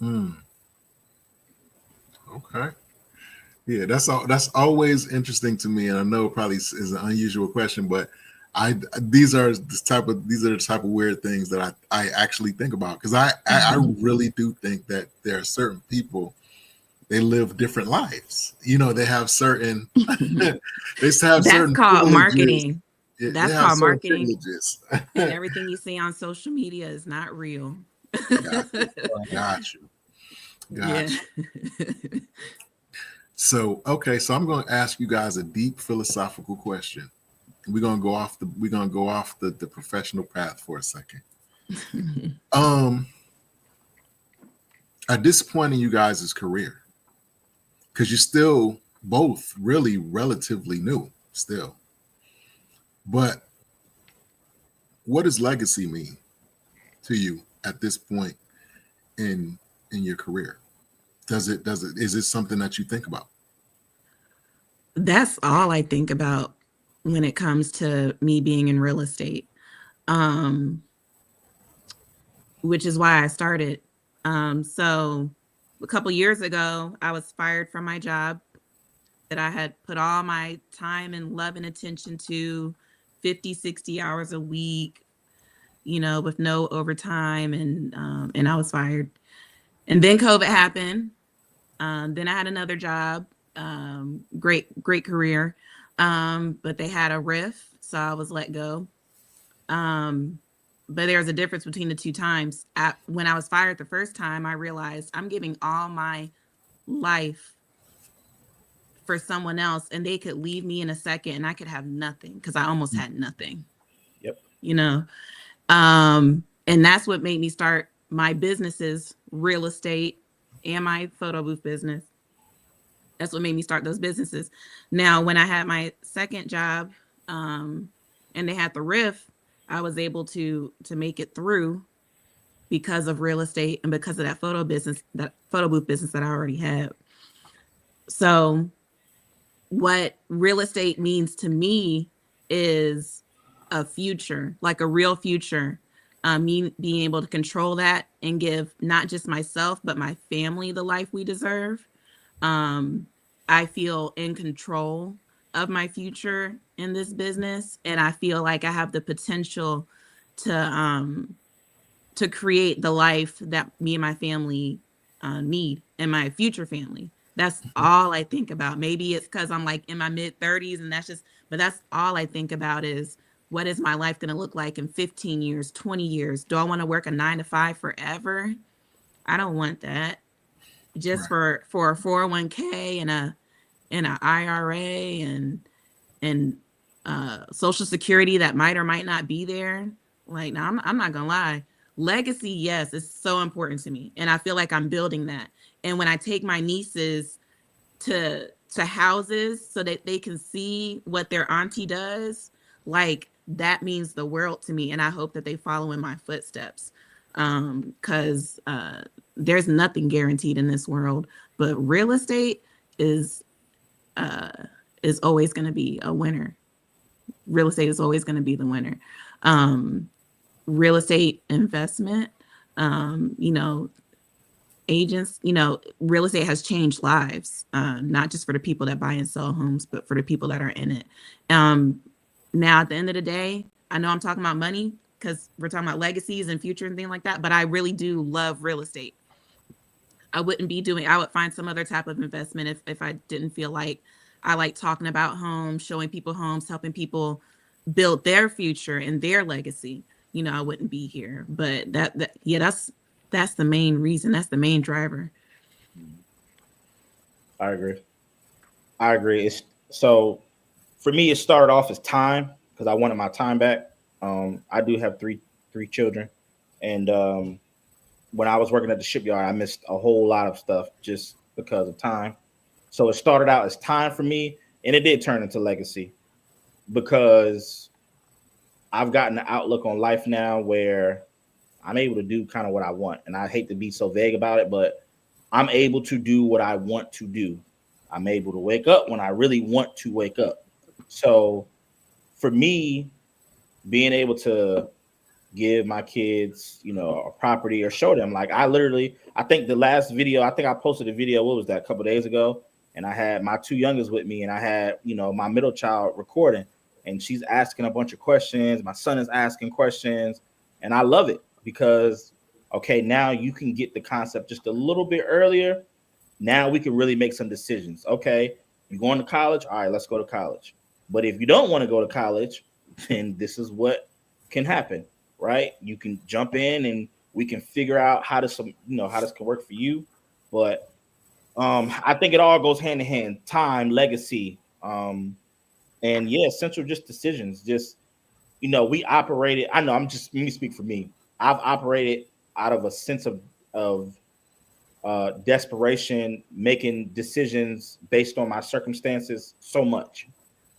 Okay. Yeah, that's always interesting to me, and I know it probably is an unusual question, but these are the type of weird things that I actually think about, because I really do think that there are certain people, they live different lives. You know, they have certain that's called marketing. That's called marketing. And everything you see on social media is not real. Got you. So, okay, so I'm going to ask you guys a deep philosophical question. We're going to go off the professional path for a second. At this point in you guys' career, because you're still both really relatively new still, but what does legacy mean to you at this point in your career? Is it something that you think about? That's all I think about when it comes to me being in real estate, which is why I started. So a couple years ago, I was fired from my job that I had put all my time and love and attention to, 50, 60 hours a week, you know, with no overtime, and I was fired. And then COVID happened. Then I had another job, great career, but they had a riff, so I was let go. But there's a difference between the two times. When I was fired the first time, I realized I'm giving all my life for someone else, and they could leave me in a second and I could have nothing, because I almost had nothing. Yep. You know, and that's what made me start my businesses, real estate and my photo booth business. That's what made me start those businesses. Now, when I had my second job, and they had the riff, I was able to make it through because of real estate and because of that photo booth business that I already had. So what real estate means to me is a future, like a real future. me being able to control that and give not just myself, but my family the life we deserve. I feel in control of my future in this business. And I feel like I have the potential to create the life that me and my family need and my future family. That's all I think about. Maybe it's because I'm like in my mid 30s and but that's all I think about is what is my life going to look like in 15 years, 20 years? Do I want to work a 9 to 5 forever? I don't want that. Just for a 401k and an IRA and Social Security that might or might not be there. Like, no, I'm not gonna lie. Legacy, yes, is so important to me, and I feel like I'm building that. And when I take my nieces to houses so that they can see what their auntie does, like that means the world to me. And I hope that they follow in my footsteps, because there's nothing guaranteed in this world, but real estate is always going to be a winner. Real estate is always going to be the winner. Real estate investment, agents, real estate has changed lives, not just for the people that buy and sell homes, but for the people that are in it. Now, at the end of the day, I know I'm talking about money because we're talking about legacies and future and things like that, but I really do love real estate. I would find some other type of investment if I didn't feel like I like talking about homes, showing people homes, helping people build their future and their legacy. I wouldn't be here. But that's the main reason. That's the main driver. I agree. So for me, it started off as time because I wanted my time back. I do have three children, and when I was working at the shipyard, I missed a whole lot of stuff just because of time. So it started out as time for me, and it did turn into legacy because I've gotten an outlook on life now where I'm able to do kind of what I want. And I hate to be so vague about it, but I'm able to do what I want to do. I'm able to wake up when I really want to wake up. So for me, being able to give my kids, a property or show them, like I think the last video, I posted a video, what was that, a couple of days ago? And I had my two youngest with me and I had, my middle child recording and she's asking a bunch of questions. My son is asking questions and I love it because, okay, now you can get the concept just a little bit earlier. Now we can really make some decisions. Okay, you're going to college? All right, let's go to college. But if you don't want to go to college, then this is what can happen, right? You can jump in and we can figure out how this can work for you. But I think it all goes hand in hand, time, legacy, and essential just decisions. Just, we operated, let me speak for me. I've operated out of a sense of desperation, making decisions based on my circumstances so much.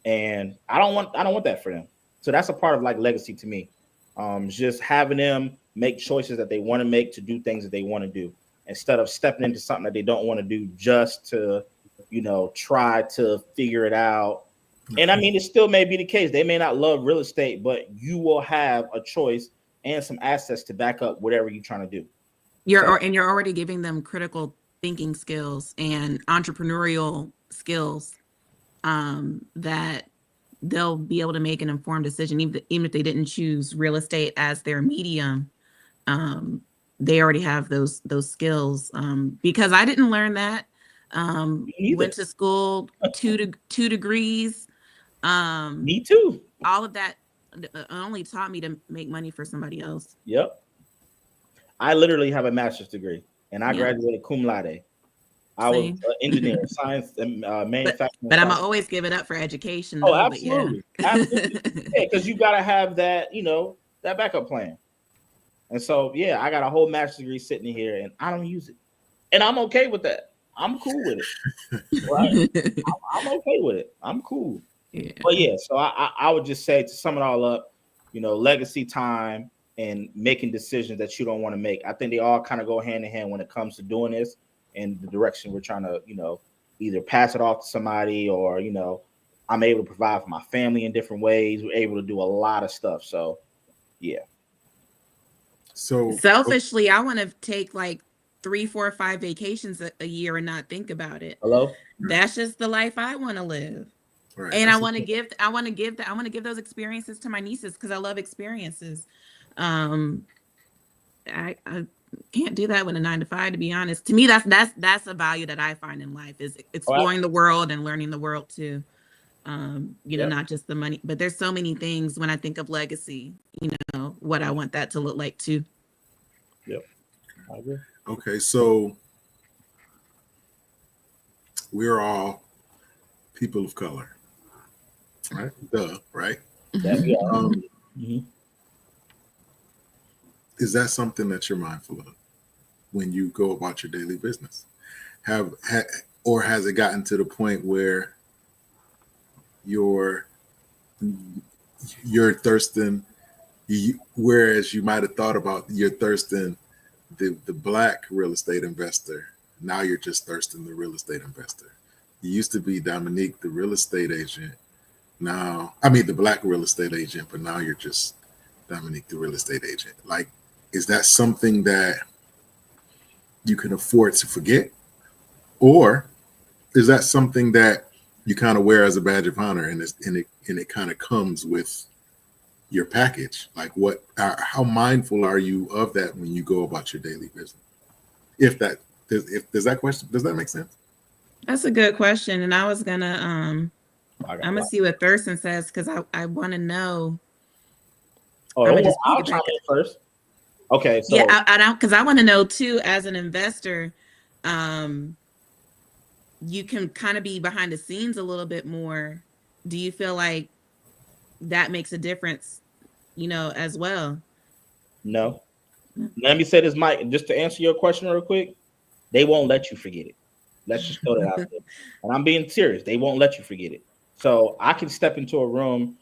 And I don't want that for them. So that's a part of like legacy to me. Just having them make choices that they want to make to do things that they want to do instead of stepping into something that they don't want to do just to, try to figure it out. And I mean, it still may be the case. They may not love real estate, but you will have a choice and some assets to back up whatever you're trying to do. You're already giving them critical thinking skills and entrepreneurial skills that they'll be able to make an informed decision, even if they didn't choose real estate as their medium. They already have those skills because I didn't learn that. Went to school, two degrees. Me too. All of that only taught me to make money for somebody else. Yep. I literally have a master's degree, and I graduated cum laude. I was an engineer, science, and manufacturing. But I'm gonna always give it up for education. Oh, absolutely, absolutely. Yeah, because you gotta have that, that backup plan. And so, I got a whole master's degree sitting here, and I don't use it, and I'm okay with that. I'm cool with it. Right? I'm okay with it. I'm cool. Yeah. But so I would just say, to sum it all up, legacy, time, and making decisions that you don't want to make. I think they all kind of go hand in hand when it comes to doing this and the direction we're trying to, either pass it off to somebody or, I'm able to provide for my family in different ways. We're able to do a lot of stuff. So, yeah. So Selfishly, I want to take like 3, 4, 5 vacations a year and not think about it. Hello? That's just the life I want to live. right, And that's I want to give those experiences to my nieces because I love experiences. I can't do that with a 9 to 5, to be honest. To me, that's a value that I find in life, is exploring the world and learning the world too. Not just the money, but there's so many things when I think of legacy, what I want that to look like too. Yep. I agree. Okay, so we're all people of color, right? Right? That we are. Is that something that you're mindful of when you go about your daily business? Or has it gotten to the point where you're Thurston, whereas you might have thought about your Thurston, the black real estate investor, now you're just Thurston, the real estate investor. You used to be Dominique, the real estate agent. The black real estate agent, but now you're just Dominique, the real estate agent. Like, is that something that you can afford to forget? Or is that something that you kind of wear as a badge of honor, and it kind of comes with your package? Like, how mindful are you of that when you go about your daily business? Does that make sense? That's a good question. And I was gonna I'm gonna see what Thurston says, because I want to know. I'll chime in first. Okay, so yeah, I don't, because I want to know too, as an investor, you can kind of be behind the scenes a little bit more. Do you feel like that makes a difference, as well? No. Let me say this, Mike, just to answer your question real quick. They won't let you forget it. Let's just throw that out there. And I'm being serious. They won't let you forget it. So I can step into a room,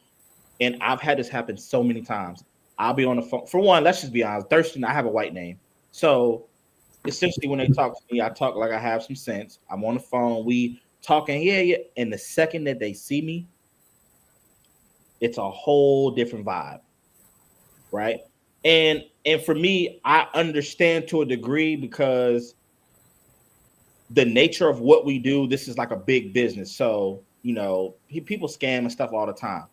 and I've had this happen so many times. I'll be on the phone. For one, let's just be honest. Thurston, I have a white name. So essentially when they talk to me, I talk like I have some sense. I'm on the phone. We talking, yeah. And the second that they see me, it's a whole different vibe. Right? And for me, I understand to a degree, because the nature of what we do, this is like a big business. So, people scam and stuff all the time.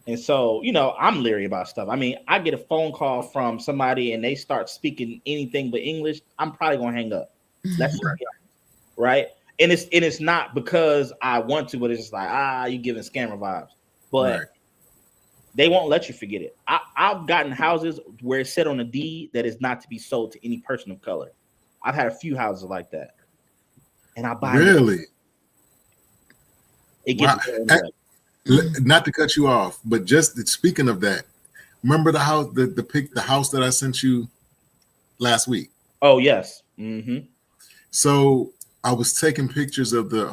And so, I'm leery about stuff. I mean, I get a phone call from somebody and they start speaking anything but English, I'm probably gonna hang up. Let's just be honest, right? And it's not because I want to, but it's just like, you giving scammer vibes. But they won't let you forget it. I've gotten houses where it said on the deed that is not to be sold to any person of color. I've had a few houses like that, and I buy really. It gets Not to cut you off, but just speaking of that, remember the house, the house that I sent you last week? Oh yes. Mm-hmm. So I was taking pictures of the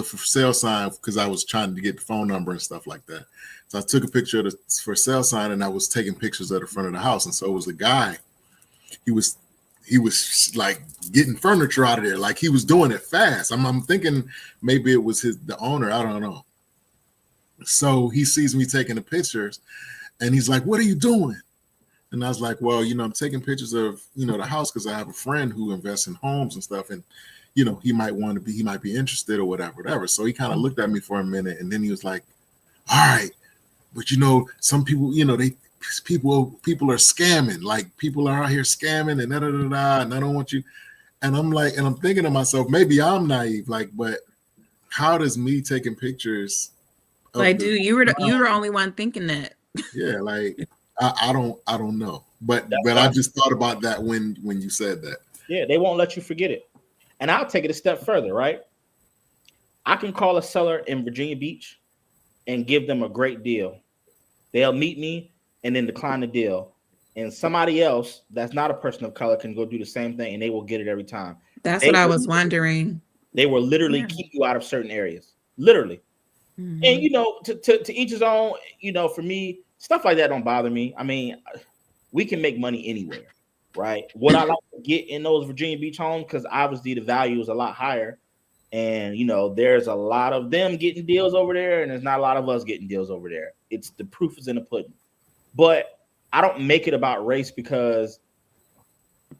for sale sign, because I was trying to get the phone number and stuff like that. So I took a picture of the for sale sign, and I was taking pictures of the front of the house. And so it was a guy. He was like getting furniture out of there, like he was doing it fast. I'm thinking maybe it was the owner. I don't know. So he sees me taking the pictures, and he's like, "What are you doing?" And I was like, "Well, I'm taking pictures of the house, because I have a friend who invests in homes and stuff, and he might be interested or whatever." So he kind of looked at me for a minute, and then he was like, "All right, but some people, people are scamming. Like, people are out here scamming and and I don't want you." And I'm like, and I'm thinking to myself, maybe I'm naive, like, but how does me taking pictures? Like, dude, you were the only one thinking that. Yeah, like I don't know, but I just thought about that when you said that. Yeah, they won't let you forget it. And I'll take it a step further, right? I can call a seller in Virginia Beach and give them a great deal. They'll meet me and then decline the deal. And somebody else that's not a person of color can go do the same thing, and they will get it every time. That's what I was wondering. They will literally keep you out of certain areas. Literally. Mm-hmm. And, to each his own, for me, stuff like that don't bother me. I mean, we can make money anywhere, right? What I like to get in those Virginia Beach homes, because obviously the value is a lot higher. And, there's a lot of them getting deals over there, and there's not a lot of us getting deals over there. It's the proof is in the pudding. But I don't make it about race because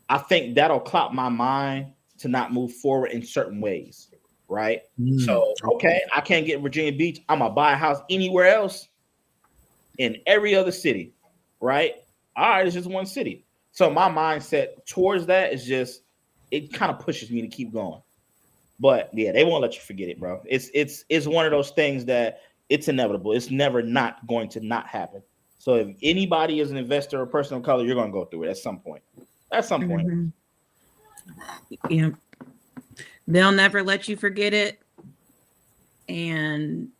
I think that'll cloud my mind to not move forward in certain ways, right? So, okay, I can't get in Virginia Beach. I'm gonna buy a house anywhere else in every other city, right? All right, it's just one city. So my mindset towards that is just it kind of pushes me to keep going. But yeah, they won't let you forget it, bro. It's one of those things that it's inevitable. It's never not going to not happen. So if anybody is an investor or person of color, you're gonna go through it at some point. At some point. Mm-hmm. Yeah. They'll never let you forget it. And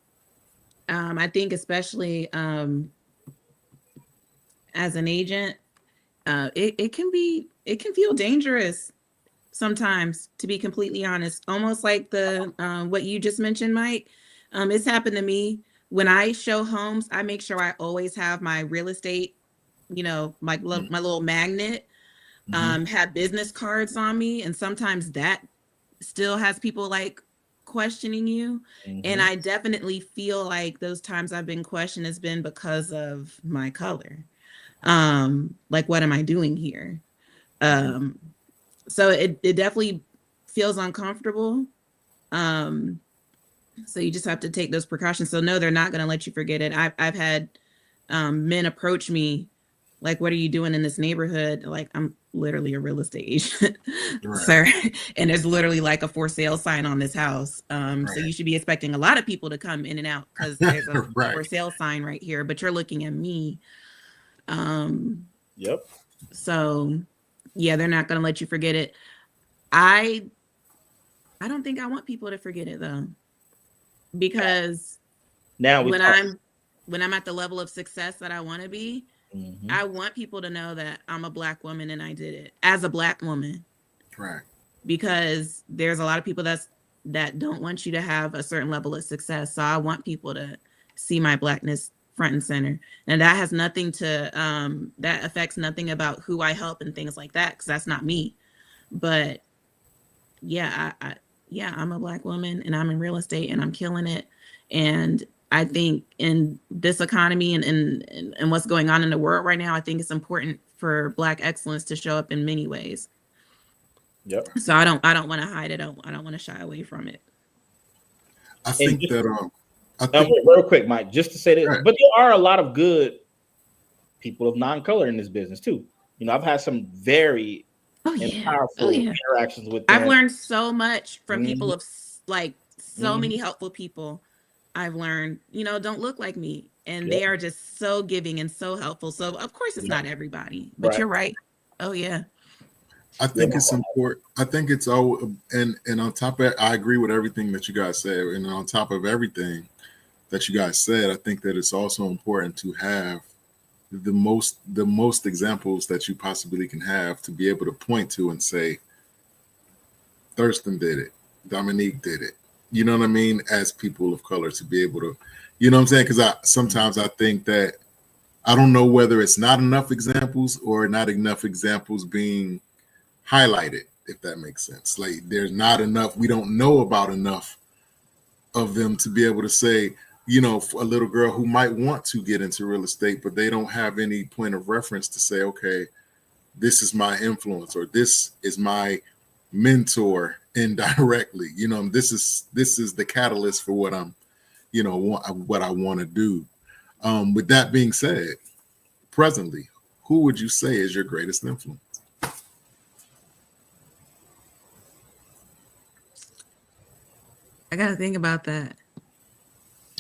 I think especially as an agent, it can feel dangerous sometimes, to be completely honest. Almost like the what you just mentioned, Mike. It's happened to me. When I show homes, I make sure I always have my real estate, my little magnet, have business cards on me, and sometimes that still has people like questioning you. And I definitely feel like those times I've been questioned has been because of my color. Like, what am I doing here? So it definitely feels uncomfortable. So you just have to take those precautions. So no, they're not going to let you forget it. I've had men approach me like, what are you doing in this neighborhood? Like, I'm literally a real estate agent, right, sir. And there's literally like a for sale sign on this house. Right. So you should be expecting a lot of people to come in and out because there's a right. for sale sign right here, but you're looking at me. Yep. So yeah, they're not going to let you forget it. I don't think I want people to forget it though, because now when I'm at the level of success that I want to be, I want people to know that I'm a Black woman and I did it as a Black woman. Right. Because there's a lot of people that don't want you to have a certain level of success. So I want people to see my Blackness front and center. And that has nothing to, that affects nothing about who I help and things like that, because that's not me. But yeah, I'm a Black woman and I'm in real estate and I'm killing it. And I think in this economy and what's going on in the world right now, I think it's important for Black excellence to show up in many ways. Yep. So I don't want to hide it. I don't want to shy away from it. I think real quick, Mike, just to say that, right. But there are a lot of good people of non-color in this business too. I've had some very powerful interactions with them. I've learned so much from people of like so many helpful people. I've learned, don't look like me, and they are just so giving and so helpful. So of course it's not everybody, but you're right. Oh yeah. I think it's important. I think it's all, and on top of it, I agree with everything that you guys said. And on top of everything that you guys said, I think that it's also important to have the most examples that you possibly can have to be able to point to and say, Thurston did it, Dominique did it. You know what I mean? As people of color, to be able to, you know what I'm saying? Because sometimes I think that I don't know whether it's not enough examples or not enough examples being highlighted, if that makes sense. Like, there's not enough, we don't know about enough of them to be able to say, for a little girl who might want to get into real estate, but they don't have any point of reference to say, okay, this is my influence or this is my mentor indirectly. This is the catalyst for what I'm, what I want to do. With that being said, presently, who would you say is your greatest influence? I gotta think about that.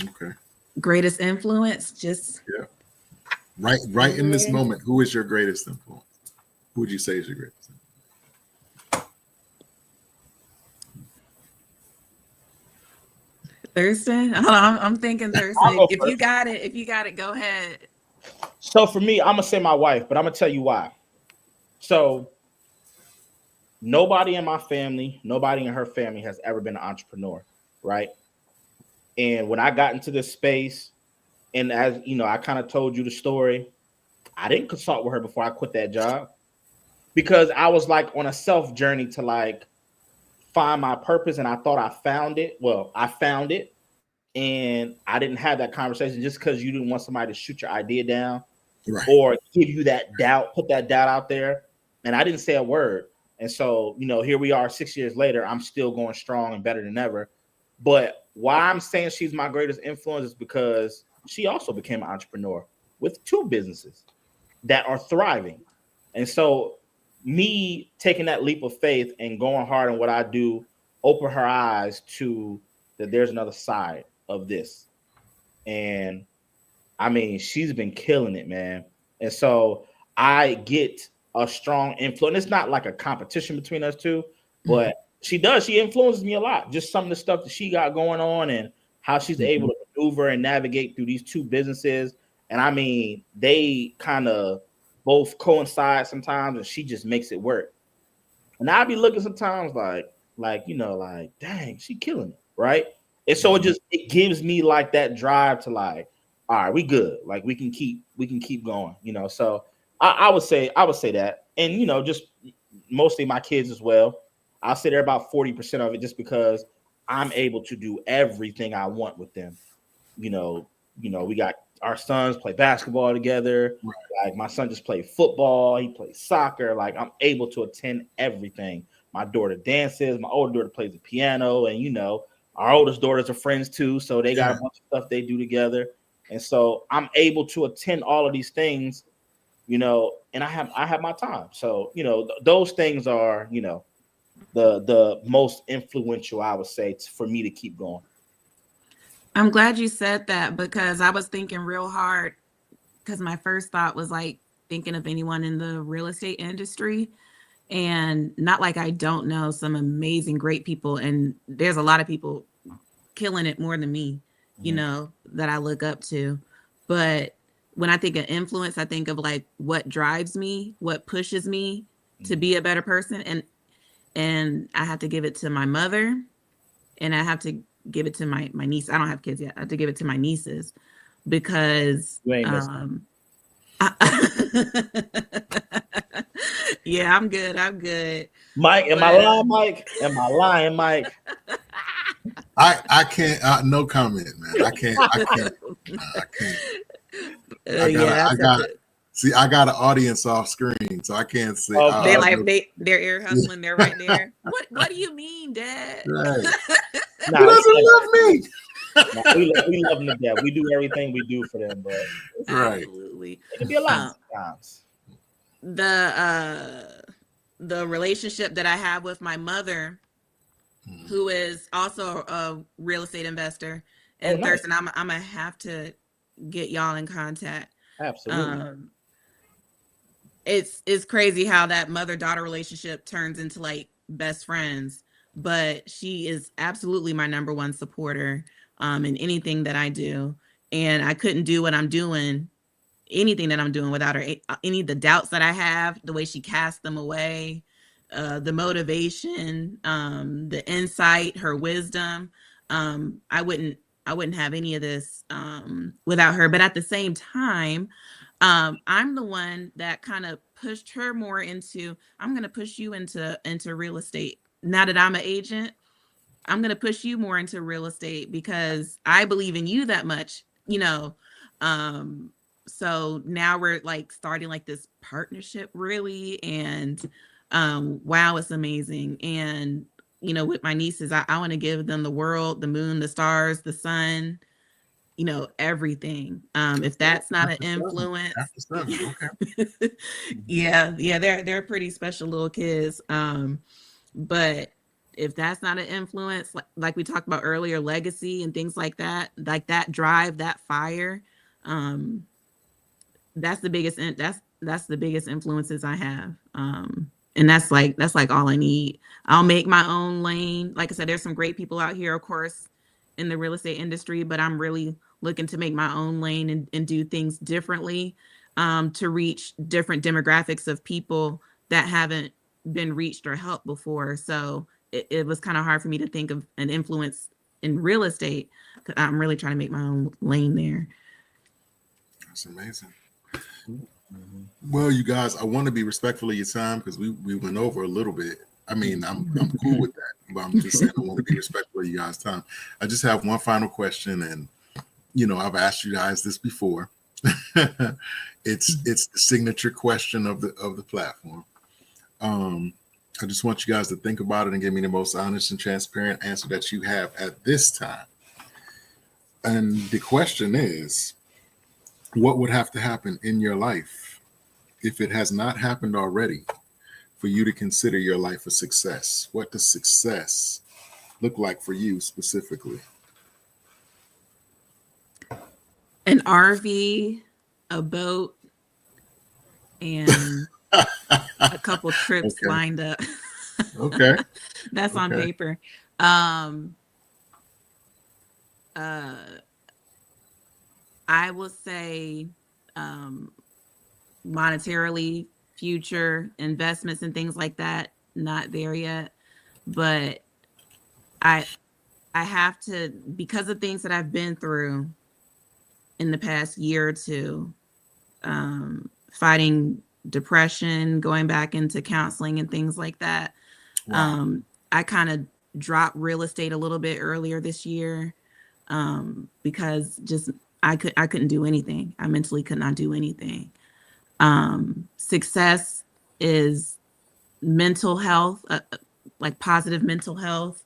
Okay. Greatest influence, just right in this moment. Who is your greatest influence? Who would you say is your greatest influence? Thurston? Hold on, I'm thinking Thurston. If you got it, go ahead. So for me, I'm gonna say my wife, but I'm gonna tell you why. So nobody in my family, nobody in her family has ever been an entrepreneur, right? And when I got into this space, and as I kind of told you the story, I didn't consult with her before I quit that job because I was like on a self journey to like find my purpose, and I thought I found it. Well, I found it, and I didn't have that conversation just because you didn't want somebody to shoot your idea down. right. or give you that doubt, put that doubt out there. And I didn't say a word. And so, here we are 6 years later. I'm still going strong and better than ever. But why I'm saying she's my greatest influence is because she also became an entrepreneur with 2 businesses that are thriving. And so me taking that leap of faith and going hard on what I do opened her eyes to that there's another side of this. And I mean, she's been killing it, man. And so I get a strong influence. It's not like a competition between us two, but she influences me a lot. Just some of the stuff that she got going on and how she's able to maneuver and navigate through these 2 businesses. And I mean, they kind of both coincide sometimes, and she just makes it work. And I'd be looking sometimes like, dang, she killing it, right? And so it gives me like that drive to like, all right, we good. Like we can keep going, So I would say that. And just mostly my kids as well. I'll say they're about 40% of it just because I'm able to do everything I want with them. We got our sons play basketball together. Right. Like my son just played football, he plays soccer. Like I'm able to attend everything. My daughter dances, my older daughter plays the piano, and our oldest daughters are friends too, so they got a bunch of stuff they do together. And so I'm able to attend all of these things, and I have my time. So, those things are, the most influential, I would say, for me to keep going. I'm glad you said that because I was thinking real hard because my first thought was like thinking of anyone in the real estate industry. And not like I don't know some amazing, great people. And there's a lot of people killing it more than me, that I look up to. But when I think of influence, I think of like what drives me, what pushes me to be a better person. And I have to give it to my mother, and I have to give it to my niece. I don't have kids yet. I have to give it to my nieces because yeah, I'm good. Mike, am I lying, Mike? Am I lying, Mike? I can't. No comment, man. I can't. I got an audience off screen, so I can't say. They're ear hustling. They're right there. What do you mean, Dad? Right. He doesn't love me. We love them to death. We do everything we do for them, but absolutely, it can be a lot sometimes. The relationship that I have with my mother, who is also a real estate investor, and Thurston, I'm gonna have to get y'all in contact. Absolutely. It's crazy how that mother-daughter relationship turns into like best friends, but she is absolutely my number one supporter in anything that I do. And I couldn't do anything that I'm doing without her. Any of the doubts that I have, the way she casts them away, the motivation, the insight, her wisdom. I wouldn't have any of this without her. But at the same time, I'm the one that kind of pushed her more into, I'm going to push you into real estate. Now that I'm an agent, I'm going to push you more into real estate because I believe in you that much, so now we're like starting like this partnership really. And wow, it's amazing. And, with my nieces, I want to give them the world, the moon, the stars, the sun, everything. If that's not an influence, okay. yeah, they're pretty special little kids. But if that's not an influence, like we talked about earlier, legacy and things like that drive, that fire, that's the biggest that's the biggest influences I have. And that's like all I need. I'll make my own lane. Like I said, there's some great people out here, of course, in the real estate industry, but I'm really looking to make my own lane and do things differently, to reach different demographics of people that haven't been reached or helped before. So it was kind of hard for me to think of an influence in real estate. I'm really trying to make my own lane there. That's amazing. Well, you guys, I want to be respectful of your time because we went over a little bit. I mean, I'm cool with that, but I'm just saying I want to be respectful of you guys' time. I just have one final question, and I've asked you guys this before, It's the signature question of the platform. I just want you guys to think about it and give me the most honest and transparent answer that you have at this time. And the question is, what would have to happen in your life, if it has not happened already, for you to consider your life a success? What does success look like for you specifically? An RV, a boat, and a couple trips Okay. lined up. Okay. That's on Okay. paper. I will say monetarily, future investments and things like that, not there yet. But I have to, because of things that I've been through in the past year or two, fighting depression, going back into counseling and things like that. Wow. I kind of dropped real estate a little bit earlier this year because just I couldn't do anything. I mentally could not do anything. Success is mental health, like positive mental health.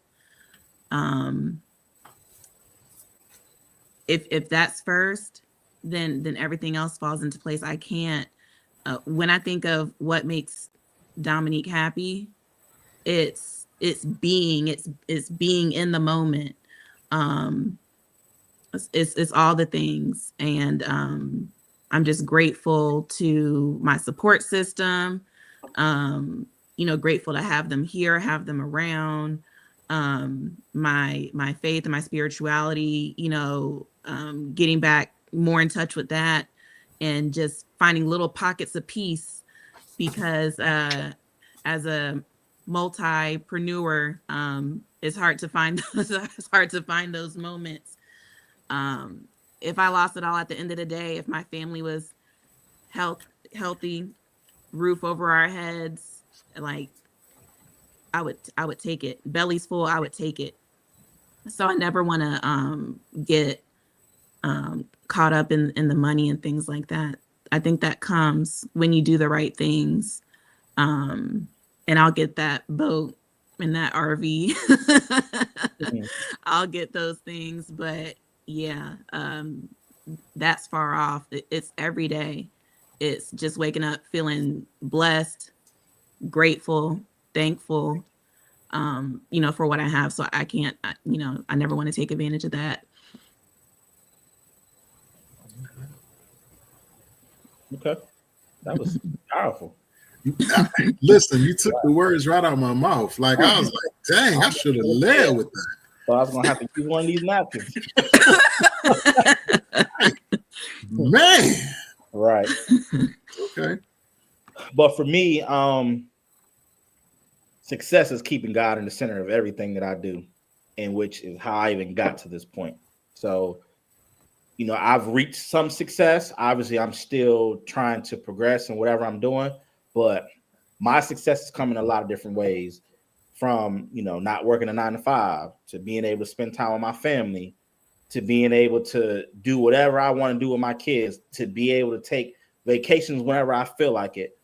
If that's first, then everything else falls into place. I can't. When I think of what makes Dominique happy, it's being in the moment. It's all the things, and I'm just grateful to my support system. Grateful to have them here, have them around. My faith and my spirituality, getting back more in touch with that, and just finding little pockets of peace, because as a multi-preneur, it's hard to find those moments. If I lost it all at the end of the day, if my family was healthy, roof over our heads, like I would take it. Belly's full, I would take it. So I never want to get caught up in the money and things like that. I think that comes when you do the right things. And I'll get that boat and that RV. Mhm. I'll get those things, but yeah, that's far off. It's every day. It's just waking up feeling blessed, grateful, thankful, for what I have. So I can't, I never want to take advantage of that. Okay, that was powerful. Listen, you took the words right out of my mouth. Like, I was like, dang, I should have led with that. So I was gonna have to use one of these napkins. Man. Right. Okay. But for me, success is keeping God in the center of everything that I do, and which is how I even got to this point. So, I've reached some success. Obviously, I'm still trying to progress in whatever I'm doing, but my success is coming a lot of different ways, from, not working a 9 to 5, to being able to spend time with my family, to being able to do whatever I want to do with my kids, to be able to take vacations whenever I feel like it.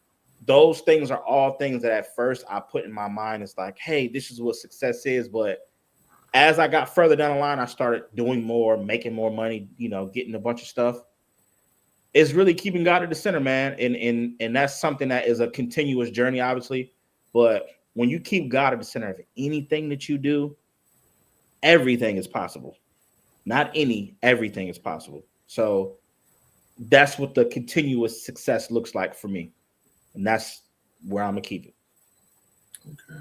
Those things are all things that at first I put in my mind. It's like, hey, this is what success is. But as I got further down the line, I started doing more, making more money, getting a bunch of stuff. It's really keeping God at the center, man. And that's something that is a continuous journey, obviously. But when you keep God at the center of anything that you do, everything is possible. Not everything is possible. So that's what the continuous success looks like for me. And that's where I'm gonna keep it. Okay.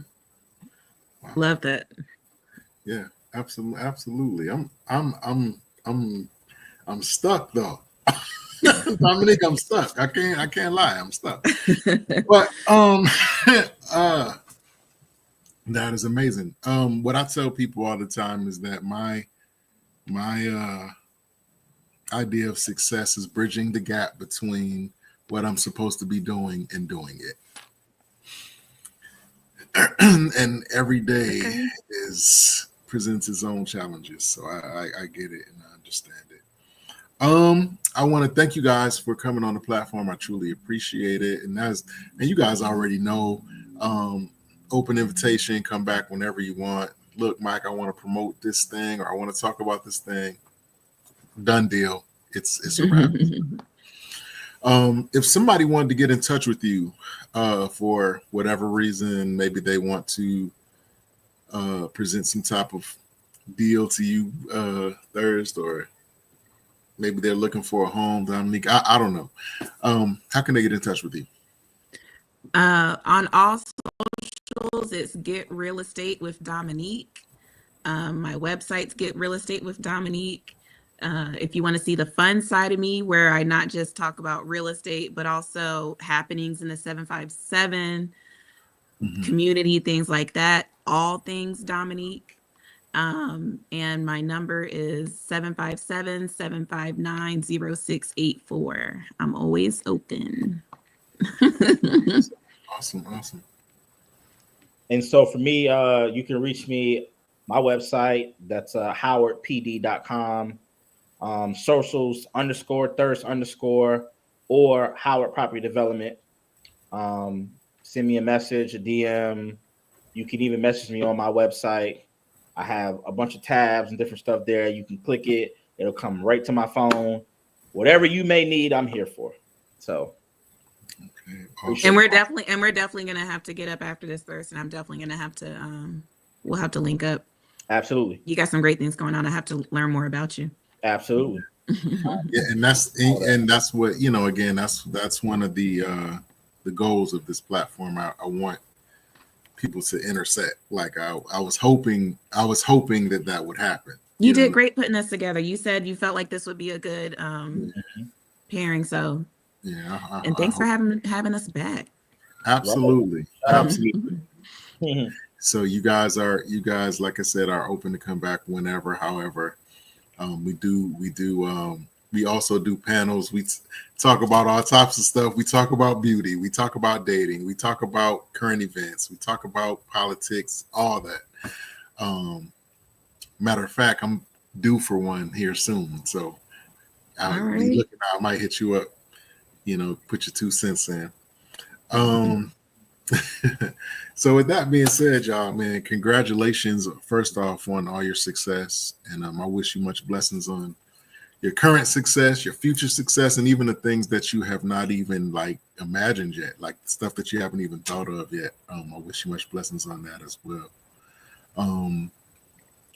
Wow. Love that. Yeah, absolutely. I'm stuck though. Dominique, I'm stuck. I can't lie, I'm stuck. But that is amazing. What I tell people all the time is that my idea of success is bridging the gap between what I'm supposed to be doing and doing it. And every day presents its own challenges. So I get it and I understand it. I want to thank you guys for coming on the platform. I truly appreciate it. And you guys already know, open invitation, come back whenever you want. Look, Mike, I want to promote this thing, or I want to talk about this thing. Done deal. It's a wrap. If somebody wanted to get in touch with you, for whatever reason, maybe they want to present some type of deal to you, Thursday, or maybe they're looking for a home, Dominique. I don't know. How can they get in touch with you? On all socials, it's Get Real Estate with Dominique. My website's Get Real Estate with Dominique. If you want to see the fun side of me, where I not just talk about real estate, but also happenings in the 757 community, things like that, all things Dominique. And my number is 757-759-0684. I'm always open. Awesome. And so for me, you can reach me, my website, that's howardpd.com, socials _Thirst_ or Howard Property Development. Send me a message, a DM. You can even message me on my website. I have a bunch of tabs and different stuff there. You can click it. It'll come right to my phone. Whatever you may need, I'm here for. So. Okay, awesome. And we're definitely gonna have to get up after this first, and I'm definitely gonna have to we'll have to link up. Absolutely. You got some great things going on. I have to learn more about you. Absolutely. Yeah, and that's what, again, that's one of the goals of this platform. I want people to intersect. Like I was hoping that would happen. You did great putting this together. You said you felt like this would be a good pairing. So yeah, and thanks for having us back. Absolutely. So you guys, like I said, are open to come back whenever. However, we also do panels. We talk about all types of stuff. We talk about beauty. We talk about dating. We talk about current events. We talk about politics, all that. Matter of fact, I'm due for one here soon. So I might hit you up, put your 2 cents in. So with that being said, y'all, man, congratulations first off on all your success. And I wish you much blessings on your current success, your future success, and even the things that you have not even imagined yet, like stuff that you haven't even thought of yet. I wish you much blessings on that as well.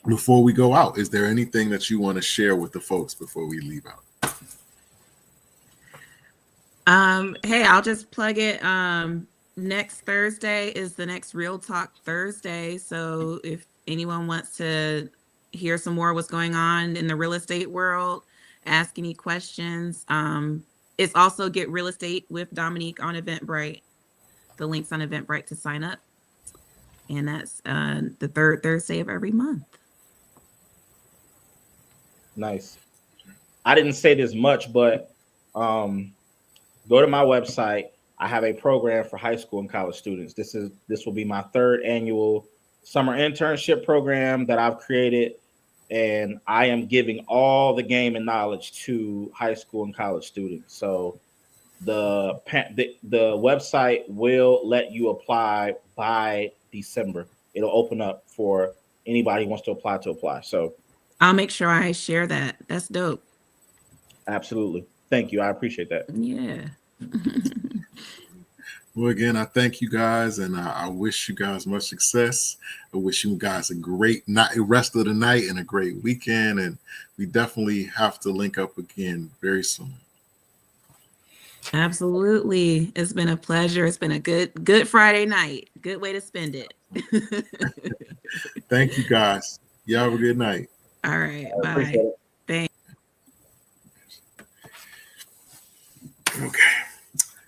Before we go out, is there anything that you want to share with the folks before we leave out? Hey, I'll just plug it. Next Thursday is the next Real Talk Thursday. So if anyone wants to hear some more what's going on in the real estate world, ask any questions. It's also Get Real Estate with Dominique on Eventbrite. The link's on Eventbrite to sign up. And that's the third Thursday of every month. Nice. I didn't say this much, but go to my website. I have a program for high school and college students. This will be my 3rd annual summer internship program that I've created, and I am giving all the game and knowledge to high school and college students. So the website will let you apply by December. It'll open up for anybody who wants to apply. So I'll make sure I share that. That's dope. Absolutely. Thank you. I appreciate that. Yeah. Well, again, I thank you guys, and I wish you guys much success. I wish you guys a great rest of the night and a great weekend, and we definitely have to link up again very soon. Absolutely. It's been a pleasure. It's been a good Friday night. Good way to spend it. Thank you, guys. You have a good night. All right. Bye. Thanks. Okay.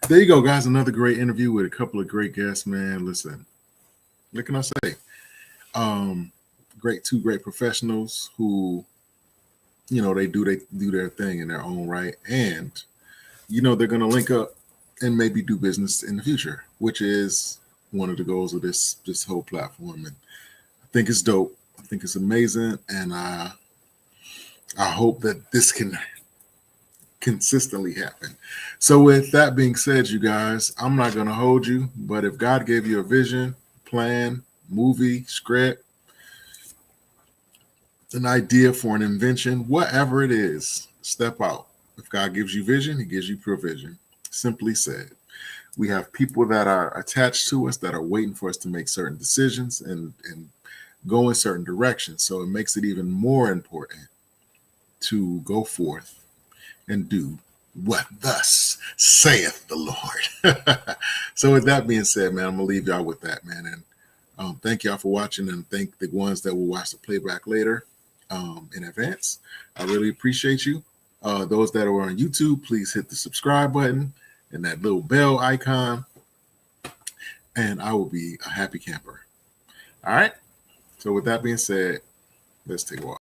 There you go, guys. Another great interview with a couple of great guests, man. Listen, what can I say? Two great professionals who, they do their thing in their own right. And, they're going to link up and maybe do business in the future, which is one of the goals of this whole platform. And I think it's dope. I think it's amazing. And I hope that this can consistently happen. So with that being said, you guys, I'm not going to hold you, but if God gave you a vision, plan, movie, script, an idea for an invention, whatever it is, step out. If God gives you vision, he gives you provision. Simply said, we have people that are attached to us that are waiting for us to make certain decisions and go in certain directions. So it makes it even more important to go forth and do what thus saith the Lord. So with that being said, man, I'm gonna leave y'all with that, man. And thank y'all for watching, and thank the ones that will watch the playback later in advance. I really appreciate you. Those that are on YouTube, please hit the subscribe button and that little bell icon, and I will be a happy camper. All right. So with that being said, let's take a walk.